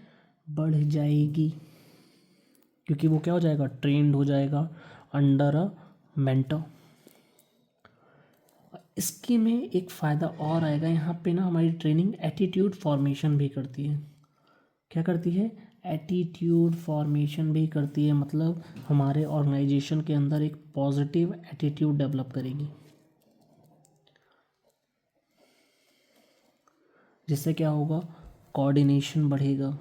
बढ़ जाएगी, क्योंकि वो क्या हो जाएगा, ट्रेंड हो जाएगा अंडर अ मेंटर। इसके में एक फ़ायदा और आएगा, यहाँ पे ना हमारी ट्रेनिंग एटीट्यूड फॉर्मेशन भी करती है। क्या करती है, एटीट्यूड फॉर्मेशन भी करती है, मतलब हमारे ऑर्गेनाइजेशन के अंदर एक पॉजिटिव एटीट्यूड डेवलप करेगी, जिससे क्या होगा, कोऑर्डिनेशन बढ़ेगा।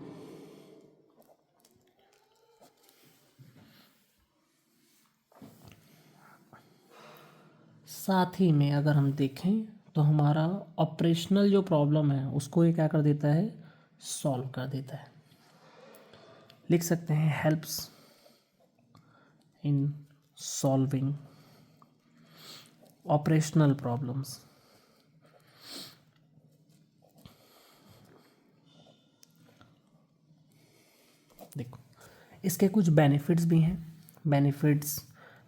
साथ ही में अगर हम देखें तो हमारा ऑपरेशनल जो प्रॉब्लम है उसको ये क्या कर देता है, सॉल्व कर देता है। लिख सकते हैं, helps in solving operational problems. देखो इसके कुछ बेनिफिट्स भी हैं, बेनिफिट्स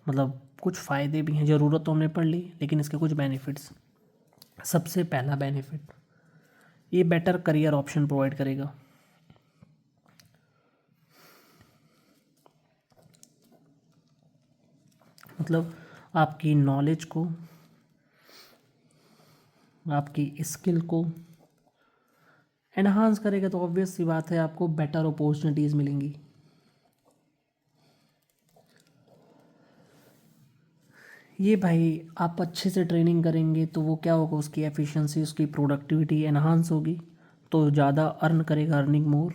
मतलब कुछ फ़ायदे भी हैं, ज़रूरत तो हमने पढ़ ली, लेकिन इसके कुछ बेनिफिट्स। सबसे पहला बेनिफिट, ये बेटर करियर ऑप्शन प्रोवाइड करेगा। मतलब आपकी नॉलेज को, आपकी स्किल को एनहांस करेगा, तो ऑब्वियस सी बात है आपको बेटर अपॉर्चुनिटीज़ मिलेंगी। ये भाई आप अच्छे से ट्रेनिंग करेंगे तो वो क्या होगा, उसकी एफिशिएंसी, उसकी प्रोडक्टिविटी एनहांस होगी, तो ज़्यादा अर्न करेगा, अर्निंग मोर,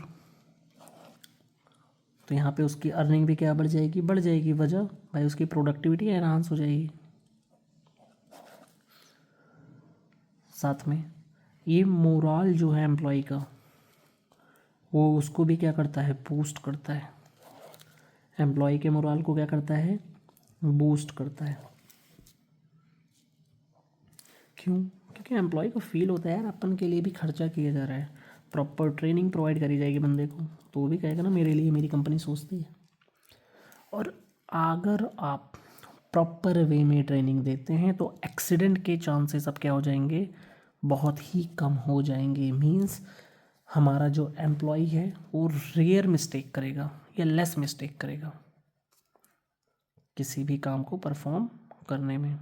तो यहाँ पे उसकी अर्निंग भी क्या बढ़ जाएगी, बढ़ जाएगी, वजह भाई उसकी प्रोडक्टिविटी एनहांस हो जाएगी। साथ में ये मोराल जो है एम्प्लॉय का, वो उसको भी क्या करता है, बूस्ट करता है। एम्प्लॉय के मोराल को क्या करता है, बूस्ट करता है। क्यों, क्योंकि क्योंकि एम्प्लॉय को फील होता है यार अपन के लिए भी खर्चा किया जा रहा है, प्रॉपर ट्रेनिंग प्रोवाइड करी जाएगी बंदे को, तो वो भी कहेगा ना मेरे लिए मेरी कंपनी सोचती है। और अगर आप प्रॉपर वे में ट्रेनिंग देते हैं तो एक्सीडेंट के चांसेस अब क्या हो जाएंगे, बहुत ही कम हो जाएंगे। मींस हमारा जो एम्प्लॉय है वो रेयर मिस्टेक करेगा या लेस मिस्टेक करेगा किसी भी काम को परफॉर्म करने में।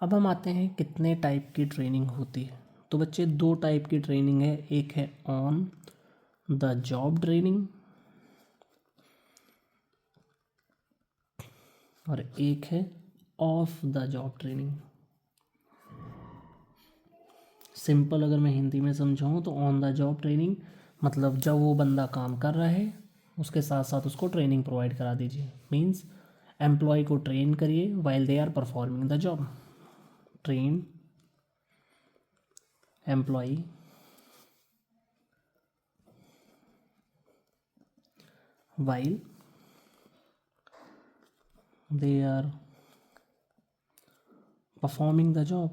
अब हम आते हैं कितने टाइप की ट्रेनिंग होती है। तो बच्चे 2 टाइप की ट्रेनिंग है, एक है ऑन द जॉब ट्रेनिंग और एक है of the job training. Simple अगर मैं हिंदी में समझाऊँ तो ऑन द जॉब ट्रेनिंग मतलब जब वो बंदा काम कर रहा है उसके साथ साथ उसको ट्रेनिंग प्रोवाइड करा दीजिए। मीन्स एम्प्लॉय को ट्रेन करिए while they are performing the job. Train employ while they are performing the job।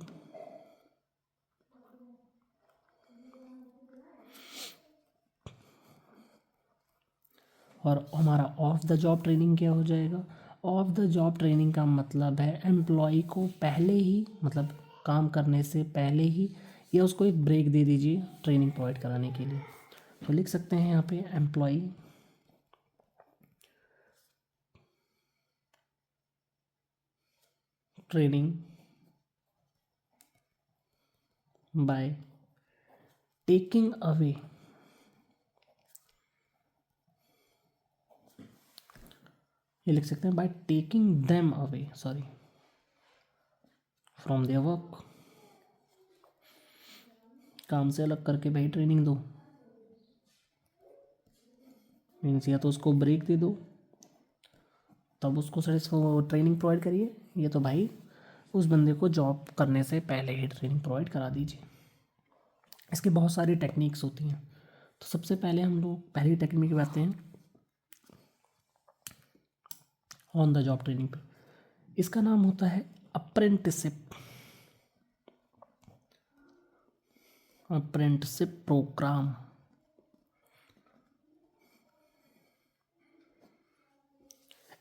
और हमारा ऑफ द जॉब ट्रेनिंग क्या हो जाएगा, ऑफ द जॉब ट्रेनिंग का मतलब है एम्प्लॉय को पहले ही मतलब काम करने से पहले ही या उसको एक ब्रेक दे दीजिए ट्रेनिंग प्रोवाइड कराने के लिए। तो लिख सकते हैं यहाँ पे employ training by taking away ये लिख सकते हैं by taking them away from their work. काम से अलग करके भाई ट्रेनिंग दो, मीन्स या तो उसको ब्रेक दे दो तब उसको ट्रेनिंग प्रोवाइड करिए, या तो भाई उस बंदे को जॉब करने से पहले ही ट्रेनिंग प्रोवाइड करा दीजिए। इसकी बहुत सारी टेक्निक्स होती हैं। तो सबसे पहले हम लोग पहली टेक्निक पे आते हैं ऑन द जॉब ट्रेनिंग पे। इसका नाम होता है अप्रेंटिसशिप प्रोग्राम।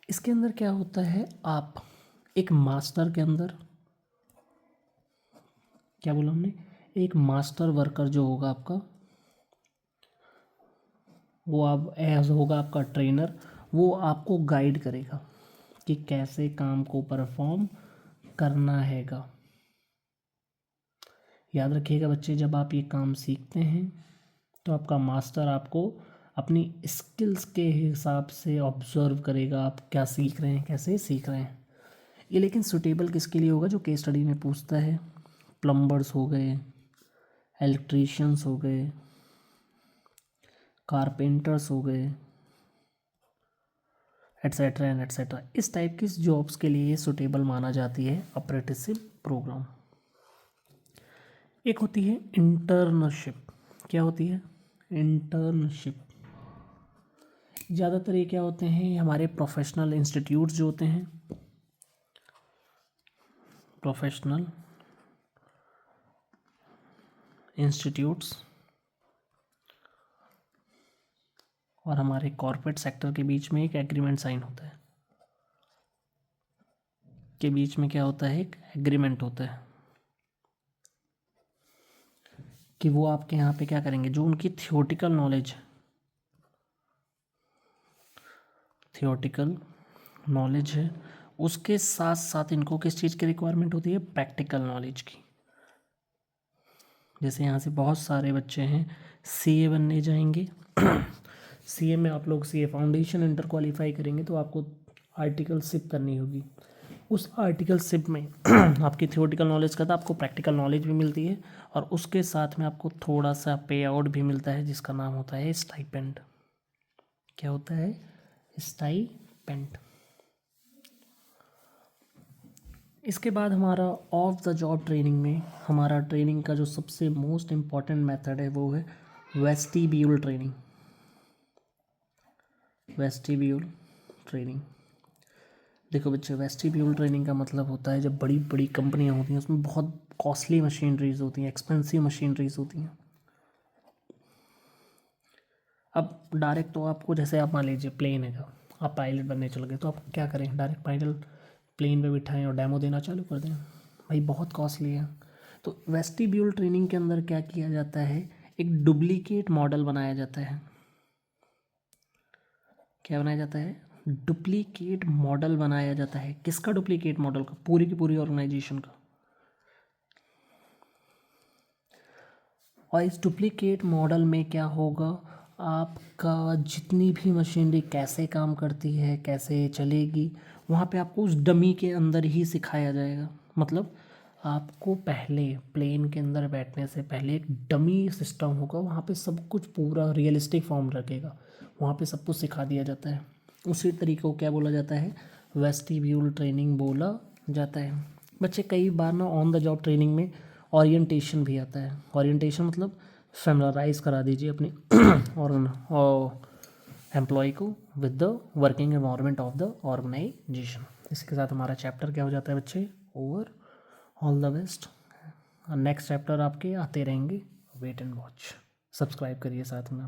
इसके अंदर क्या होता है, आप एक मास्टर के अंदर क्या बोला हमने, एक मास्टर वर्कर जो होगा आपका वो आप एज होगा आपका ट्रेनर, वो आपको गाइड करेगा कि कैसे काम को परफॉर्म करना हैगा। याद रखिएगा बच्चे, जब आप ये काम सीखते हैं तो आपका मास्टर आपको अपनी स्किल्स के हिसाब से ऑब्जर्व करेगा आप क्या सीख रहे हैं, कैसे सीख रहे हैं। ये लेकिन सुटेबल किसके लिए होगा, जो केस स्टडी में पूछता है। प्लम्बर्स हो गए, इलेक्ट्रीशियंस हो गए, कारपेंटर्स हो गए, एट्सेट्रा एंड एट्सेट्रा। इस टाइप की जॉब्स के लिए सुटेबल माना जाती है अप्रेंटिसशिप प्रोग्राम। एक होती है इंटर्नशिप। क्या होती है, इंटर्नशिप। ज़्यादातर ये क्या होते हैं, हमारे प्रोफेशनल इंस्टीट्यूट्स जो होते हैं, प्रोफेशनल इंस्टीट्यूट्स और हमारे कॉर्पोरेट सेक्टर के बीच में एक एग्रीमेंट साइन होता है। के बीच में क्या होता है, एक एग्रीमेंट होता है कि वो आपके यहाँ पे क्या करेंगे, जो उनकी थियोटिकल नॉलेज है उसके साथ साथ इनको किस चीज़ की रिक्वायरमेंट होती है, प्रैक्टिकल नॉलेज की। जैसे यहाँ से बहुत सारे बच्चे हैं सीए बनने जाएंगे सीए में आप लोग सीए फाउंडेशन इंटर क्वालिफाई करेंगे तो आपको आर्टिकलशिप करनी होगी। उस आर्टिकलशिप में आपकी थियोटिकल नॉलेज का था, आपको प्रैक्टिकल नॉलेज भी मिलती है और उसके साथ में आपको थोड़ा सा पे आउट भी मिलता है जिसका नाम होता है स्टाइपेंड। क्या होता है, स्टाइपेंड। इसके बाद हमारा ऑफ द जॉब ट्रेनिंग में हमारा ट्रेनिंग का जो सबसे मोस्ट इम्पॉर्टेंट मेथड है वो है वेस्टिब्यूल ट्रेनिंग। देखो बच्चे, वेस्टिब्यूल ट्रेनिंग का मतलब होता है जब बड़ी बड़ी कंपनियां होती हैं उसमें बहुत कॉस्टली मशीनरीज होती हैं, एक्सपेंसिव मशीनरीज होती हैं। अब डायरेक्ट तो आपको, जैसे आप मान लीजिए प्लेन है, आप पायलट बनने चल गए, तो आप क्या करें, डायरेक्ट पायलट प्लेन पे बिठाएं और डेमो देना चालू कर दें? भाई बहुत कॉस्टली है। तो वेस्टिब्यूल ट्रेनिंग के अंदर क्या किया जाता है, एक डुप्लीकेट मॉडल बनाया जाता है। क्या बनाया जाता है? डुप्लीकेट मॉडल बनाया जाता है। किसका डुप्लीकेट मॉडल का? पूरी की पूरी ऑर्गेनाइजेशन का। और इस डुप्लीकेट मॉडल में क्या होगा, आपका जितनी भी मशीनरी कैसे काम करती है, कैसे चलेगी, वहाँ पे आपको उस डमी के अंदर ही सिखाया जाएगा। मतलब आपको पहले प्लेन के अंदर बैठने से पहले एक डमी सिस्टम होगा, वहाँ पे सब कुछ पूरा रियलिस्टिक फॉर्म रखेगा, वहाँ पे सब कुछ सिखा दिया जाता है। उसी तरीके को क्या बोला जाता है? वेस्टिब्यूल ट्रेनिंग बोला जाता है। बच्चे कई बार ना ऑन द जॉब ट्रेनिंग में ओरिएंटेशन भी आता है। ओरिएंटेशन मतलब फेमलराइज करा दीजिए अपनी और एम्प्लॉय को with the working environment of the organisation. इसके साथ हमारा चैप्टर क्या हो जाता है बच्चे? Over. All the best. Next chapter आपके आते रहेंगे, वेट एंड वॉच। सब्सक्राइब करिए साथ में।